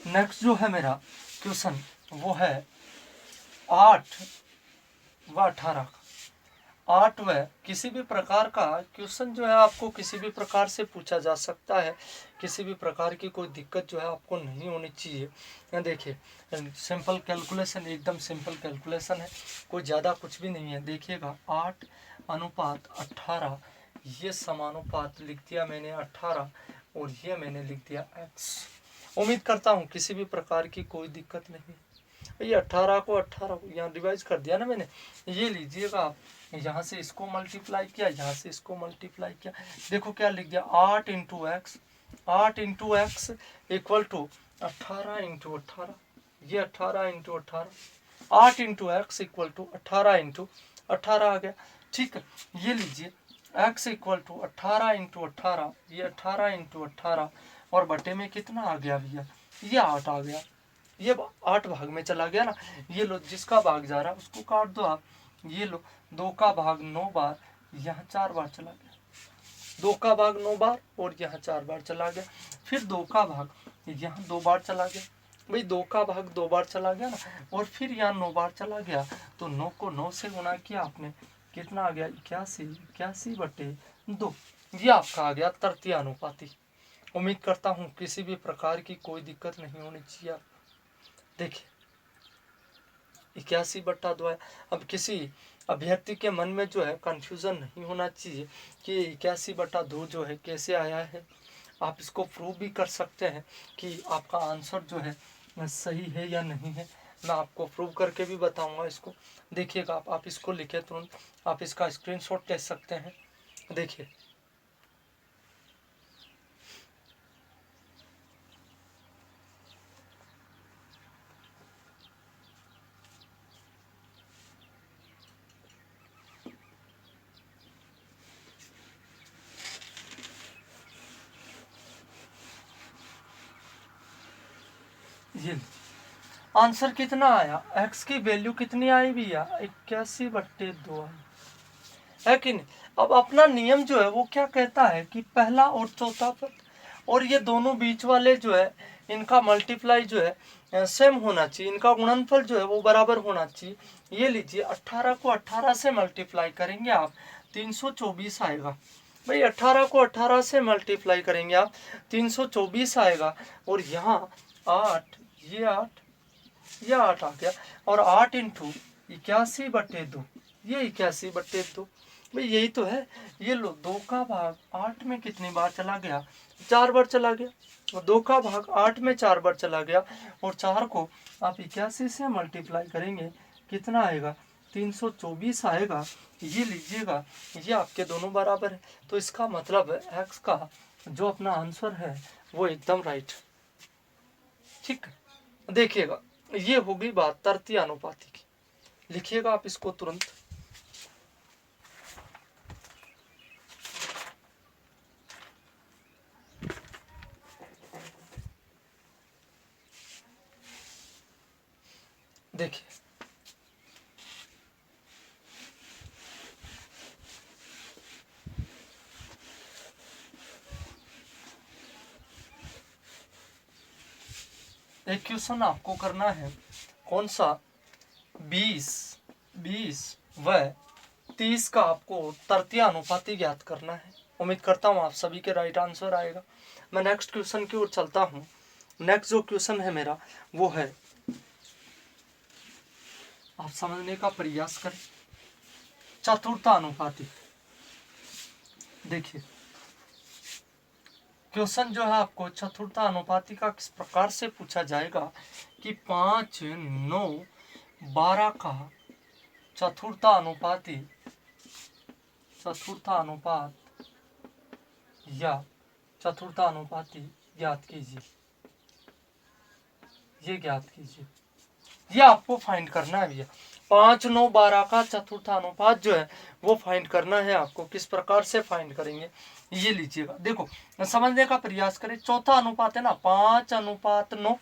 S1: नेक्स्ट जो है मेरा क्वेश्चन वो है 8 व 18 का। 8 व किसी भी प्रकार का क्वेश्चन जो है आपको किसी भी प्रकार से पूछा जा सकता है, किसी भी प्रकार की कोई दिक्कत जो है आपको नहीं होनी चाहिए। देखिए सिंपल कैलकुलेशन, एकदम सिंपल कैलकुलेशन है, कोई ज़्यादा कुछ भी नहीं है। देखिएगा 8 अनुपात 18, ये समानुपात लिख दिया मैंने 18, और ये मैंने लिख दिया x। उम्मीद करता हूँ किसी भी प्रकार की कोई दिक्कत नहीं। भाई 18 को 18 को यहाँ रिवाइज कर दिया ना मैंने। ये लीजिएगा आप, यहाँ से इसको मल्टीप्लाई किया, यहाँ से इसको मल्टीप्लाई किया, देखो क्या लिख दिया 8 into x, 8 into x equal to 18 into 18, ये 18 into 18, 8 into x equal to 18 into 18 आ गया। ठीक है, ये लीजिए x इक्वल टू 18 इंटू 18, ये 18 इंटू 18 और बटे में कितना आ गया भैया, ये 8 आ गया, ये 8 भाग में चला गया ना। ये लो जिसका भाग जा रहा है उसको काट दो आप, ये लो 2 का भाग 9 बार, यहाँ 4 बार चला गया, 2 का भाग 9 बार और यहाँ 4 बार चला गया, फिर 2 का भाग यहाँ 2 बार चला गया, भाई 2 का भाग 2 बार चला गया ना, और फिर यहाँ 9 बार चला गया, तो 9 को 9 से गुणा किया आपने, कितना आ गया 81, 81 बटे 2, ये आपका आ गया तृतीय अनुपाती। उम्मीद करता हूँ किसी भी प्रकार की कोई दिक्कत नहीं होनी चाहिए। देखिए 81 बटा 2 है। अब किसी अभ्यर्थी के मन में जो है कंफ्यूजन नहीं होना चाहिए कि 81 बटा 2 जो है कैसे आया है। आप इसको प्रूव भी कर सकते हैं कि आपका आंसर जो है सही है या नहीं है। मैं आपको प्रूव करके भी बताऊंगा इसको। देखिएगा आप इसको लिखे तुरंत, आप इसका स्क्रीनशॉट ले सकते हैं। देखिए ये आंसर कितना आया, x की वैल्यू कितनी आई भैया 81 बट्टे 2 आई, है कि नहीं। अब अपना नियम जो है वो क्या कहता है कि पहला और चौथा पद और ये दोनों बीच वाले जो है इनका मल्टीप्लाई जो है सेम होना चाहिए, इनका गुणनफल जो है वो बराबर होना चाहिए। ये लीजिए 18 को 18 से मल्टीप्लाई करेंगे आप 324 आएगा, भाई 18 को 18 से मल्टीप्लाई करेंगे आप 324 आएगा, और यहाँ 8, ये 8, ये 8 आ गया, और 8 इंटू 81 बटे 2, ये 81 बटे 2, भाई यही तो है। ये लो 2 का भाग 8 में कितनी बार चला गया, 4 बार चला गया, और 2 का भाग 8 में 4 बार चला गया, और 4 को आप 81 से मल्टीप्लाई करेंगे कितना आएगा 324 आएगा। ये लीजिएगा ये आपके दोनों बराबर है, तो इसका मतलब है x का जो अपना आंसर है वो एकदम राइट। ठीक है, देखिएगा ये होगी बात तृतीय अनुपाती की। लिखिएगा आप इसको तुरंत। देखिए एक क्वेश्चन आपको करना है, कौन सा 20 व 30 का आपको तृतीय अनुपाती ज्ञात करना है। उम्मीद करता हूँ आप सभी के राइट आंसर आएगा। मैं नेक्स्ट क्वेश्चन की ओर चलता हूँ। नेक्स्ट जो क्वेश्चन है मेरा वो है, आप समझने का प्रयास करें, चतुर्थ अनुपाती। देखिए क्वेश्चन जो है आपको चतुर्थ अनुपाती का किस प्रकार से पूछा जाएगा कि 5, 9, 12 का चतुर्थ अनुपात या चतुर्थ अनुपाती ज्ञात कीजिए। ये ज्ञात कीजिए, ये आपको फाइंड करना है भैया। 5, 9, 12 का चतुर्थ अनुपात जो है वो फाइंड करना है आपको। किस प्रकार से फाइंड करेंगे ये लीजिएगा, देखो समझने का प्रयास करें। चौथा अनुपात है ना 5:9,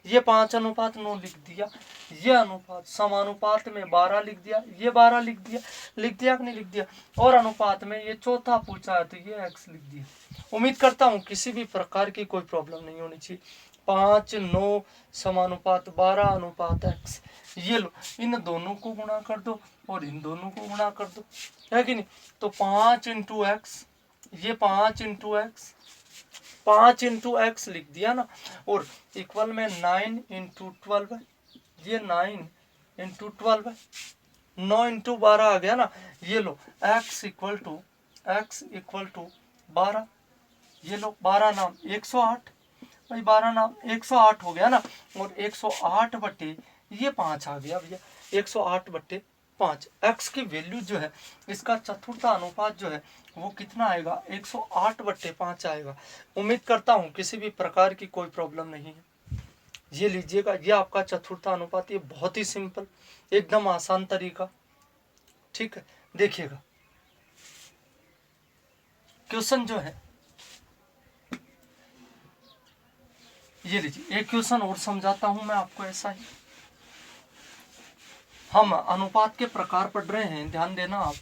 S1: ये 5:9 लिख दिया, ये अनुपात समानुपात में 12 लिख दिया, ये 12 लिख दिया कि नहीं लिख दिया, और अनुपात में ये चौथा पूछा है तो ये x लिख दिया। उम्मीद करता हूँ किसी भी प्रकार की कोई प्रॉब्लम नहीं होनी चाहिए। 5, 9 समानुपात 12 अनुपात x, ये लो इन दोनों को गुणा कर दो और इन दोनों को गुणा कर दो, है कि नहीं। तो 5 इंटू एक्स, ये 5 इंटू एक्स, 5 इंटू एक्स लिख दिया ना, और इक्वल में 9 इंटू 12 है, ये 9 इंटू 12 है, 9 इंटू 12 आ गया ना। ये लो x इक्वल टू 12, ये लो 12 नाम 108, भाई 12 ना 108 हो गया ना, और 108 बट्टे ये 5 आ गया भैया, 108 बट्टे 5। x की वैल्यू जो है, इसका चतुर्थ अनुपात जो है वो कितना आएगा, 108 बट्टे 5 आएगा। उम्मीद करता हूँ किसी भी प्रकार की कोई प्रॉब्लम नहीं है। ये लीजिएगा, ये आपका चतुर्थ अनुपात, ये बहुत ही सिंपल, एकदम आसान तरीका। ठीक है, देखिएगा क्वेश्चन जो है, ये लीजिए एक क्वेश्चन और समझाता हूं मैं आपको ऐसा ही। हम अनुपात के प्रकार पढ़ रहे हैं, ध्यान देना आप,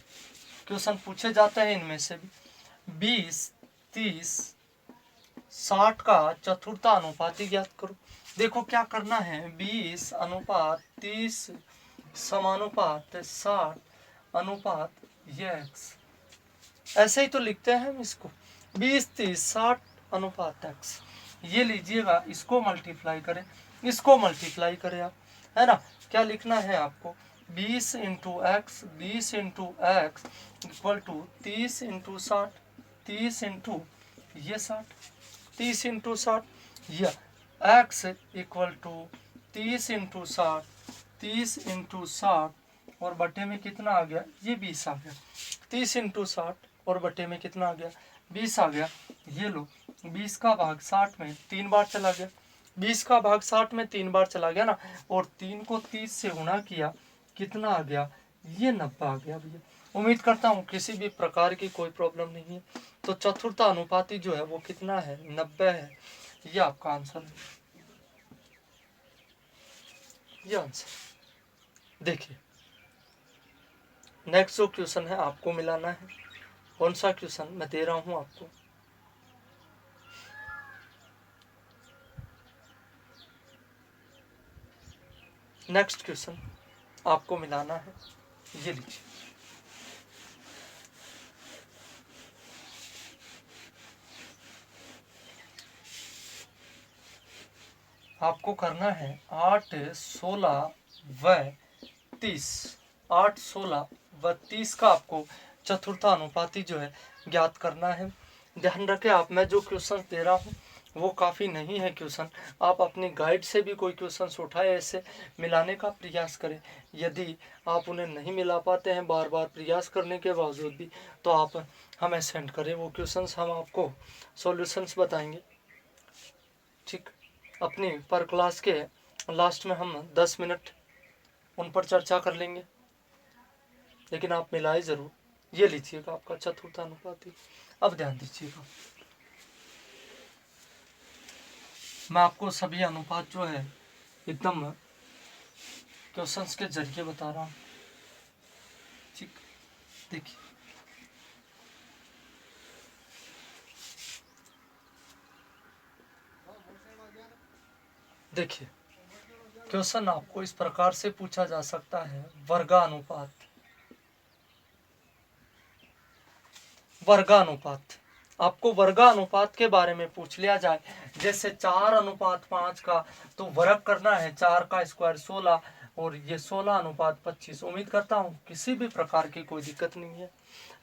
S1: क्वेश्चन पूछे जाते हैं इनमें से भी। 20, 30, 60 का चतुर्थ अनुपात ही ज्ञात करो। देखो क्या करना है, 20 अनुपात 30 समानुपात 60 अनुपात ये x, ऐसे ही तो लिखते हैं हम इसको, 20, 30, 60 अनुपात x। ये लीजिएगा, इसको मल्टीप्लाई करें, इसको मल्टीप्लाई करें आप, है ना। क्या लिखना है आपको, 20 into x, 20 into x equal to 30 into 60, 30 into ये 60, 30 इंटू 60, यह x equal to 30 into 60, 30 into 60 और बटे में कितना आ गया, ये 20 आ गया। 30 इंटू 60 और बटे में कितना आ गया, 20 आ गया। ये लो, 20 का भाग 60 में 3 बार चला गया, 20 का भाग 60 में 3 बार चला गया ना, और 3 को 30 से गुणा किया, कितना आ गया, ये 90 आ गया भैया। उम्मीद करता हूँ किसी भी प्रकार की कोई प्रॉब्लम नहीं है। तो चतुर्थ अनुपाती जो है वो कितना है, 90 है। ये आपका आंसर है, ये आंसर। देखिए नेक्स्ट जो क्वेश्चन है आपको मिलाना है, कौन सा क्वेश्चन मैं दे रहा हूं आपको, नेक्स्ट क्वेश्चन आपको मिलाना है, ये लीजिए। आपको करना है 8, 16 व 30, 8, 16 व 30 का आपको चतुर्थ अनुपाती जो है ज्ञात करना है। ध्यान रखें आप, मैं जो क्वेश्चन दे रहा हूँ वो काफ़ी नहीं है क्वेश्चन, आप अपनी गाइड से भी कोई क्वेश्चन उठाए, ऐसे मिलाने का प्रयास करें। यदि आप उन्हें नहीं मिला पाते हैं बार बार प्रयास करने के बावजूद भी, तो आप हमें सेंड करें वो क्वेश्चंस, हम आपको सॉल्यूशंस बताएंगे। ठीक, अपनी पर क्लास के लास्ट में हम 10 मिनट उन पर चर्चा कर लेंगे, लेकिन आप मिलाए ज़रूर। ये लीजिएगा आपका चतुर्थ अनुपाती। अब ध्यान दीजिएगा, मैं आपको सभी अनुपात जो है एकदम क्वेश्चंस के जरिए बता रहा हूँ। ठीक, देखिए देखिए क्वेश्चन आपको इस प्रकार से पूछा जा सकता है, वर्गानुपात, वर्गानुपात, आपको वर्गानुपात के बारे में पूछ लिया जाए, जैसे 4:5 का तो वर्ग करना है, 4 का स्क्वायर 16 और ये 16:25। उम्मीद करता हूँ किसी भी प्रकार की कोई दिक्कत नहीं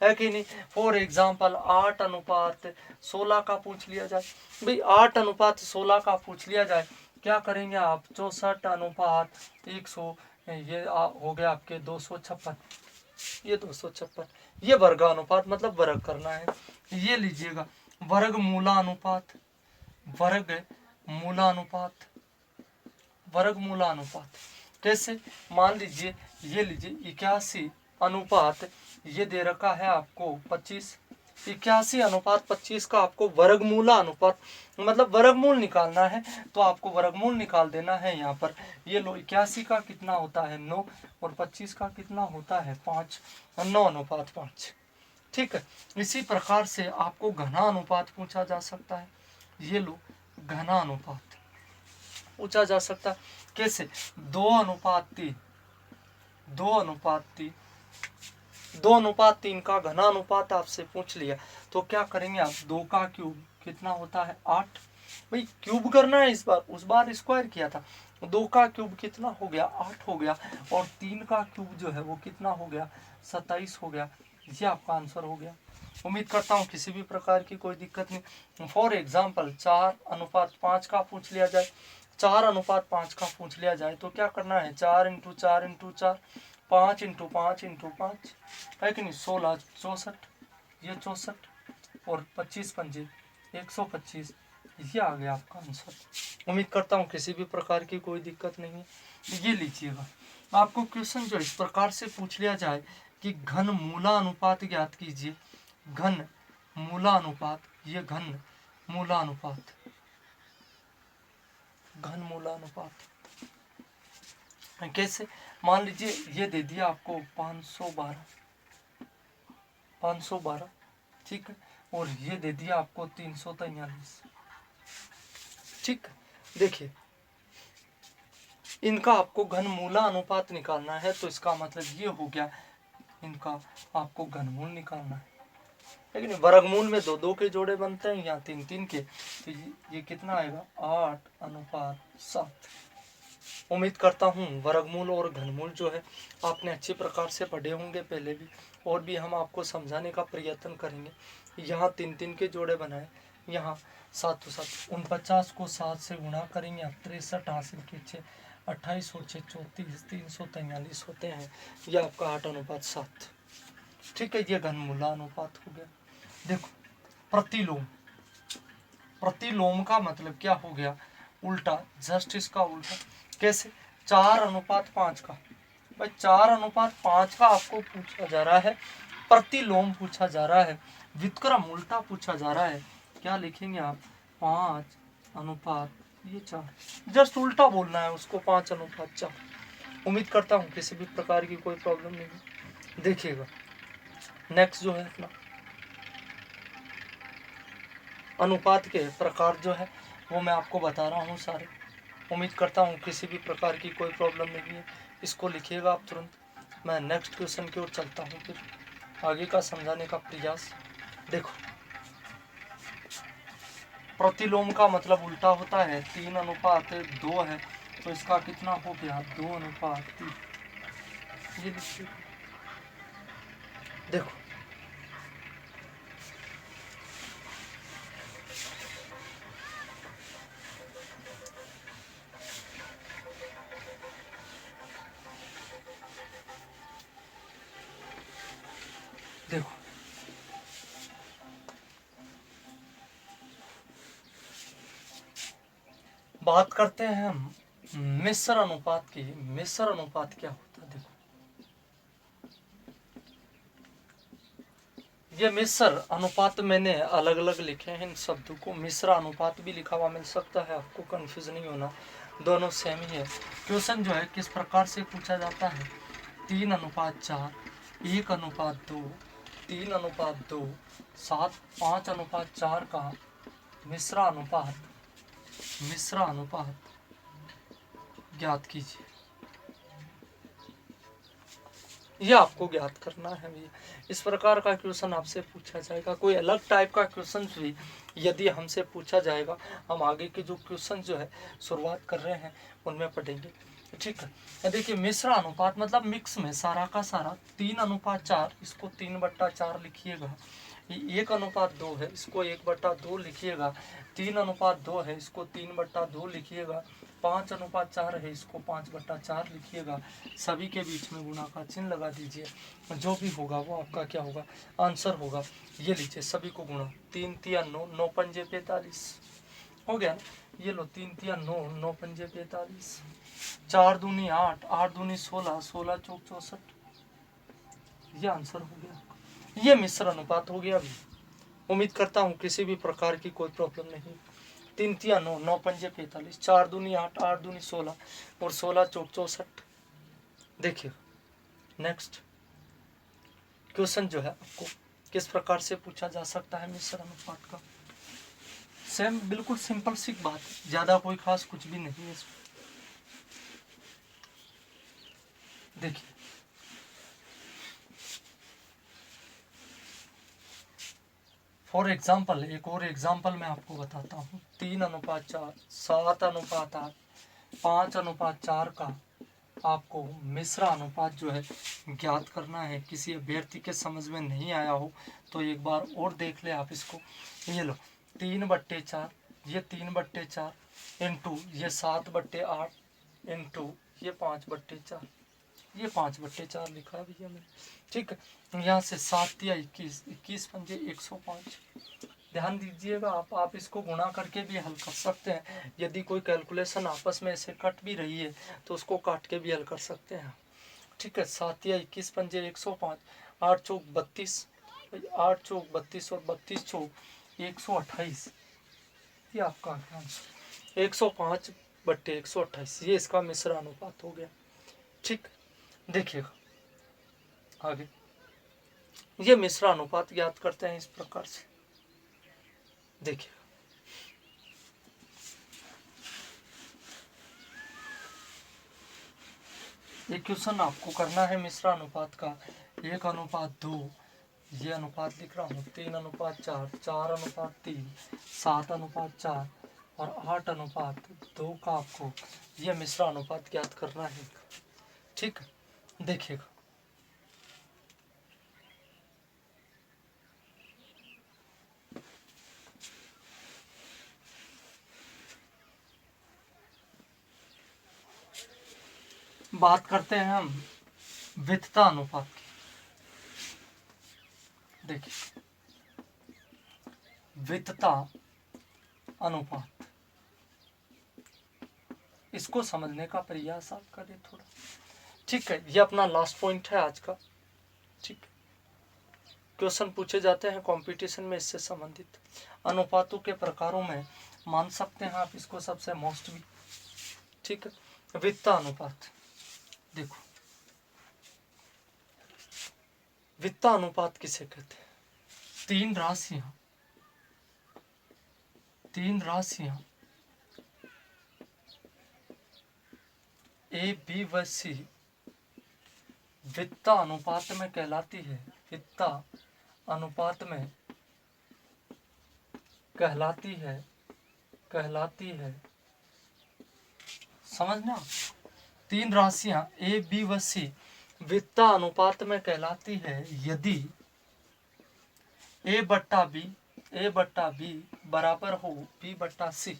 S1: है कि नहीं। फॉर एग्जाम्पल 8:16 का पूछ लिया जाए, भाई 8:16 का पूछ लिया जाए, क्या करेंगे आप, 64:100, ये हो गया आपके 256, ये 256, ये वर्गानुपात मतलब वर्ग करना है। ये लीजिएगा वर्ग मूलानुपात, वर्ग मूलानुपात, वर्ग मूलानुपात कैसे, मान लीजिए ये लीजिए 81 अनुपात ये दे रखा है आपको 25, 81:25 का आपको वर्गमूला अनुपात मतलब वर्गमूल निकालना है, तो आपको वर्गमूल निकाल देना है यहाँ पर। ये लो 81 का कितना होता है 9 और 25 का कितना होता है 5, 9:5। ठीक है, इसी प्रकार से आपको घना अनुपात पूछा जा सकता है। ये लो घना अनुपात पूछा जा सकता है, कैसे, 2:3, 2:3, 2:3 का घना अनुपात आपसे पूछ लिया, तो क्या करेंगे आप, 2 का क्यूब कितना होता है 8, भाई क्यूब करना है, इस बार उस बार स्क्वायर किया था, 2 का क्यूब कितना हो गया 8 हो गया, और 3 का क्यूब जो है वो कितना हो गया 27 हो गया। ये आपका आंसर हो गया। उम्मीद करता हूँ किसी भी प्रकार की कोई दिक्कत नहीं। फॉर एग्जाम्पल 4:5 का पूछ लिया जाए, 4:5 का पूछ लिया जाए तो क्या करना है, 4 × 4 × 4, 5 × 5 × 5 है कि नहीं, 16 64, ये 64 और 25 पंजे 125, ये आ गया आपका आंसर। उम्मीद करता हूँ किसी भी प्रकार की कोई दिक्कत नहीं है। ये लीजिएगा, आपको क्वेश्चन जो इस प्रकार से पूछ लिया जाए कि घन मूला अनुपात ज्ञात कीजिए। घन मूला अनुपात, ये घन मूला अनुपात, घन मूला अनुपात कैसे, मान लीजिए ये दे दिया आपको 512, ठीक है, और ये दे दिया आपको 343, ठीक। देखिए इनका आपको घन मूला अनुपात निकालना है, तो इसका मतलब ये हो गया इनका आपको घनमूल निकालना है, लेकिन वर्गमूल में 2-2 के जोड़े बनते हैं, यहाँ 3-3 के, तो ये कितना आएगा 8:7। उम्मीद करता हूँ वर्गमूल और घनमूल जो है आपने अच्छी प्रकार से पढ़े होंगे पहले भी, और भी हम आपको समझाने का प्रयत्न करेंगे। यहाँ 3-3 के जोड़े बनाए, यहाँ 7-7, 49 को 7 से गुणा करेंगे, 63 हासिल के 6, 28 और 6 34, 343 होते हैं, यह आपका 8:7, ठीक है। ये घनमूला अनुपात हो गया। देखो प्रतिलोम, प्रतिलोम का मतलब क्या हो गया, उल्टा, जस्ट इसका उल्टा। कैसे, 4:5 का, भाई 4:5 का आपको पूछा जा रहा है, प्रतिलोम पूछा जा रहा है, व्युत्क्रम उल्टा पूछा जा रहा है, क्या लिखेंगे आप 5:4, जस्ट उल्टा बोलना है उसको 5:4। उम्मीद करता हूँ किसी भी प्रकार की कोई प्रॉब्लम नहीं है। देखिएगा नेक्स्ट जो है अपना अनुपात के प्रकार जो है वो मैं आपको बता रहा हूँ सारे। उम्मीद करता हूँ किसी भी प्रकार की कोई प्रॉब्लम नहीं है, इसको लिखिएगा आप तुरंत। मैं नेक्स्ट क्वेश्चन की ओर चलता हूँ, फिर आगे का समझाने का प्रयास। देखो प्रतिलोम का मतलब उल्टा होता है, 3:2 है, तो इसका कितना हो गया 2:3। ये लिखिए, देखो देखो बात करते हैं हम मिश्र अनुपात की। मिश्र अनुपात क्या होता है, देखो ये मिश्र अनुपात मैंने अलग अलग लिखे हैं इन शब्दों को, मिश्र अनुपात भी लिखा हुआ मिल सकता है, आपको कंफ्यूज नहीं होना, दोनों सेम ही है। क्वेश्चन जो है किस प्रकार से पूछा जाता है, 3:4, 1:2, 3:2, 7, 5:4 का मिश्र अनुपात, मिश्र अनुपात ज्ञात कीजिए। यह आपको ज्ञात करना है भैया। इस प्रकार का क्वेश्चन आपसे पूछा जाएगा। कोई अलग टाइप का क्वेश्चन भी यदि हमसे पूछा जाएगा, हम आगे के जो क्वेश्चन जो है शुरुआत कर रहे हैं उनमें पढ़ेंगे, ठीक है। देखिए मिश्र अनुपात मतलब मिक्स में सारा का सारा, 3:4, इसको 3/4 लिखिएगा, 1:2 है, इसको 1/2 लिखिएगा, 3:2 है, इसको 3/2 लिखिएगा, 5:4 है, इसको 5/4 लिखिएगा, सभी के बीच में गुणा का चिन्ह लगा दीजिए, जो भी होगा वो आपका क्या होगा, आंसर होगा। ये लीजिए सभी को गुणा, 3 × 9, 9 × 5 = 45 हो गया ना। ये लो 3 × 9, 9 × 5 = 45, 4 दूनी 8, 8 दूनी 16, 16 × 4 = 64, ये आंसर हो गया। ये मिश्र अनुपात हो गया। अभी उम्मीद करता हूँ किसी भी प्रकार की कोई प्रॉब्लम नहीं। 3 × 9, 9 × 5 = 45, 4 दूनी 8, 8 दूनी 16 और 16 × 4 = 64। देखिए नेक्स्ट क्वेश्चन जो है आपको किस प्रकार से पूछा जा सकता है मिश्र अनुपात का। सेम बिल्कुल सिंपल सी बात है, ज़्यादा कोई खास कुछ भी नहीं है इसमें। देखिए फॉर एग्जाम्पल एक और एग्जाम्पल मैं आपको बताता हूँ, 3:4, 7:8, 5:4 का आपको मिश्रा अनुपात जो है ज्ञात करना है। किसी अभ्यर्थी के समझ में नहीं आया हो तो एक बार और देख ले आप इसको। ये लो 3/4, ये 3/4 इंटू ये 7/8 इंटू ये 5/4, ये 5/4 लिखा है भैया मैंने, ठीक है। यहाँ से 7 या 21, 21 पंजे 105। ध्यान दीजिएगा आप इसको गुणा करके भी हल कर सकते हैं। यदि कोई कैलकुलेशन आपस में ऐसे कट भी रही है तो उसको काट के भी हल कर सकते हैं, ठीक है। 7 या 21 पंजे 105, 8 चौक 32, 8 चौक 32 और 32 चौक 128, ये आपका आंसर 105/128, ये इसका मिश्र अनुपात हो गया, ठीक। देखिएगा आगे, ये मिश्र अनुपात ज्ञात करते हैं इस प्रकार से। देखिए ये क्वेश्चन आपको करना है मिश्र अनुपात का 1/2, ये अनुपात लिख रहा हूँ 3/4, 4/3, 7/4 और 8/2 का आपको यह मिश्र अनुपात ज्ञात करना है, ठीक। देखिएगा बात करते हैं हम वित्तता अनुपात की। देखिए वित्तता अनुपात, इसको समझने का प्रयास आप करें थोड़ा, ठीक है। ये अपना लास्ट पॉइंट है आज का, ठीक। क्वेश्चन पूछे जाते हैं कंपटीशन में इससे संबंधित। अनुपातों के प्रकारों में मान सकते हैं आप इसको सबसे मोस्ट भी, ठीक है। वित्तता अनुपात, देखो वित्तता अनुपात किसे कहते हैं? तीन राशियां ए बी व सी वित्तता अनुपात में कहलाती है, वित्तता अनुपात में कहलाती है समझना। तीन राशियां ए बी व सी वित्तता अनुपात में कहलाती है यदि A/B बराबर हो B/C।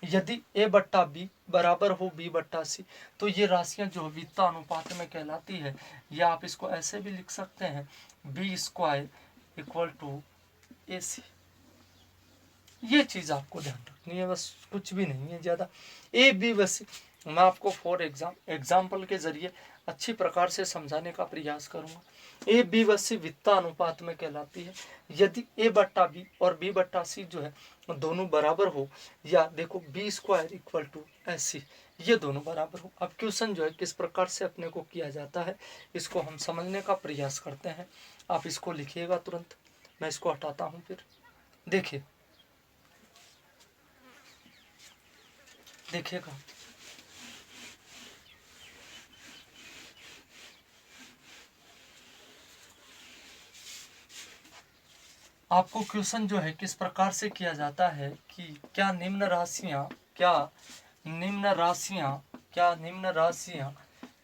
S1: यदि A/B बराबर हो B/C तो ये राशियां जो वित्तता अनुपात में कहलाती है, या आप इसको ऐसे भी लिख सकते हैं B² = AC। ये चीज आपको ध्यान रखनी है, बस कुछ भी नहीं है ज्यादा। A B व C मैं आपको फॉर एग्जाम्पल के जरिए अच्छी प्रकार से समझाने का प्रयास करूंगा। A B व C वित्तता अनुपात में कहलाती है यदि A/B और B/C जो है दोनों बराबर हो, या देखो B² = AC, ये दोनों बराबर हो। अब क्वेश्चन जो है किस प्रकार से अपने को किया जाता है इसको हम समझने का प्रयास करते हैं। आप इसको लिखिएगा तुरंत, मैं इसको हटाता हूँ फिर। देखिएगा आपको क्वेश्चन जो है किस प्रकार से किया जाता है कि क्या निम्न राशियां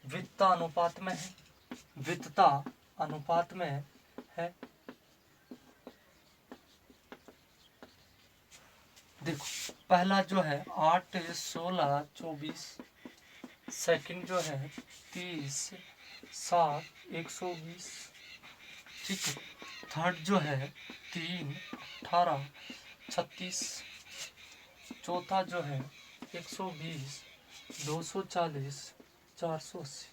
S1: वित्तता अनुपात में है, वित्तता अनुपात में है। देखो पहला जो है 8, 16, 24, सेकंड जो है 30, 7, 120, ठीक है। थर्ड जो है 3, 18, 36, चौथा जो है 120, 240, 480,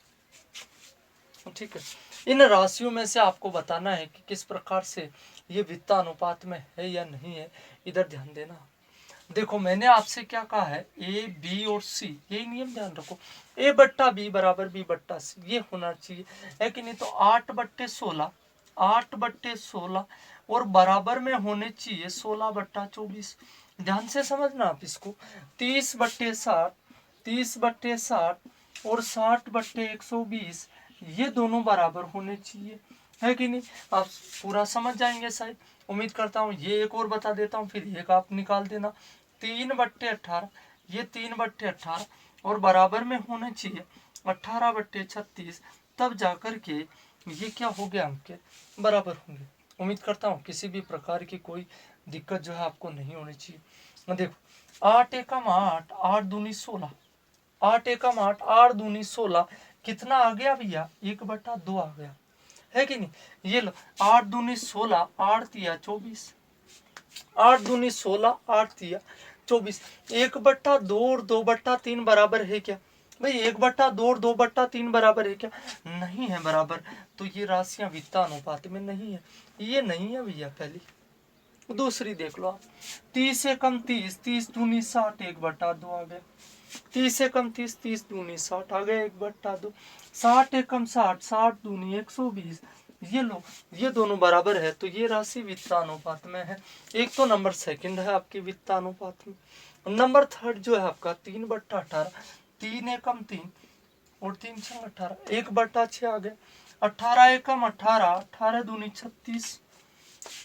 S1: ठीक है। इन राशियों में से आपको बताना है कि किस प्रकार से ये वित्तता अनुपात में है या नहीं है। इधर ध्यान देना। देखो मैंने आपसे क्या कहा है, A B और C, यही नियम ध्यान रखो। A/B = B/C ये होना चाहिए, है कि नहीं। तो 8/16 और बराबर में होने चाहिए 16/24। ध्यान से समझना आप इसको। 30/60 और 60/120 ये दोनों बराबर होने चाहिए, है कि नहीं। आप पूरा समझ जाएंगे शायद, उम्मीद करता हूँ। ये एक और बता देता हूँ, फिर एक आप निकाल देना। 3/18 ये 3/18 और बराबर में होने चाहिए 18/36, तब जाकर के ये क्या हो गया, अंक के बराबर होंगे। उम्मीद करता हूँ किसी भी प्रकार की कोई दिक्कत जो है आपको नहीं होनी चाहिए। देखो 8 एकम 8, 8 दूनी 16, 8 एकम 8, 8 दूनी 16, कितना आ गया भैया, 1/2 आ गया, है कि नहीं। ये लो 8 दूनी 16, 8 तिया 24, 8 दूनी 16, 8 तिया 24, 1/2 और 2/3 बराबर है क्या भाई, 1/2 और 2/3 बराबर है क्या, नहीं है बराबर, तो ये राशियां वित्त अनुपात में नहीं है, ये नहीं है भैया पहली। दूसरी देख लो आप, 30 एकम 30, 30 दूनी 60, 1/2 आ गया, 30 एकम 30, 30 दूनी 60 आ गया, 1/2, 60 एकम 60, 60 दूनी 120, ये लो, ये दोनों बराबर है, तो ये राशि वित्तानुपात में है। एक तो नंबर सेकंड है आपकी वित्तानुपात में। नंबर थर्ड जो है आपका 3/18, 3 एकम 3 और 3 छंग 18, 1/6 आ गया, 18 एकम 18, 18 दूनी 36,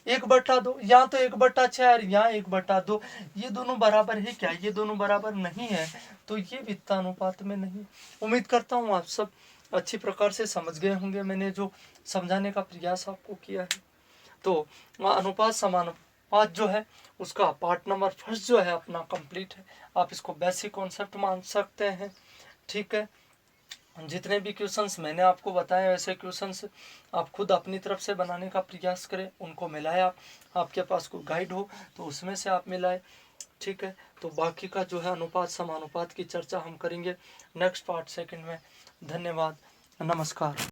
S1: 1/2, यहाँ तो 1/6 यहाँ 1/2, ये दोनों बराबर है क्या, ये दोनों बराबर नहीं है, तो ये वित्तानुपात में नहीं। उम्मीद करता हूँ आप सब अच्छी प्रकार से समझ गए होंगे मैंने जो समझाने का प्रयास आपको किया है। तो अनुपात समानुपात जो है उसका पार्ट नंबर फर्स्ट जो है अपना कंप्लीट है। आप इसको बेसिक कॉन्सेप्ट मान सकते हैं, ठीक है। जितने भी क्वेश्चंस मैंने आपको बताए वैसे क्वेश्चंस आप खुद अपनी तरफ से बनाने का प्रयास करें, उनको मिलाएं। आपके पास कोई गाइड हो तो उसमें से आप मिलाएं, ठीक है। तो बाकी का जो है अनुपात समानुपात की चर्चा हम करेंगे नेक्स्ट पार्ट सेकंड में। धन्यवाद, नमस्कार।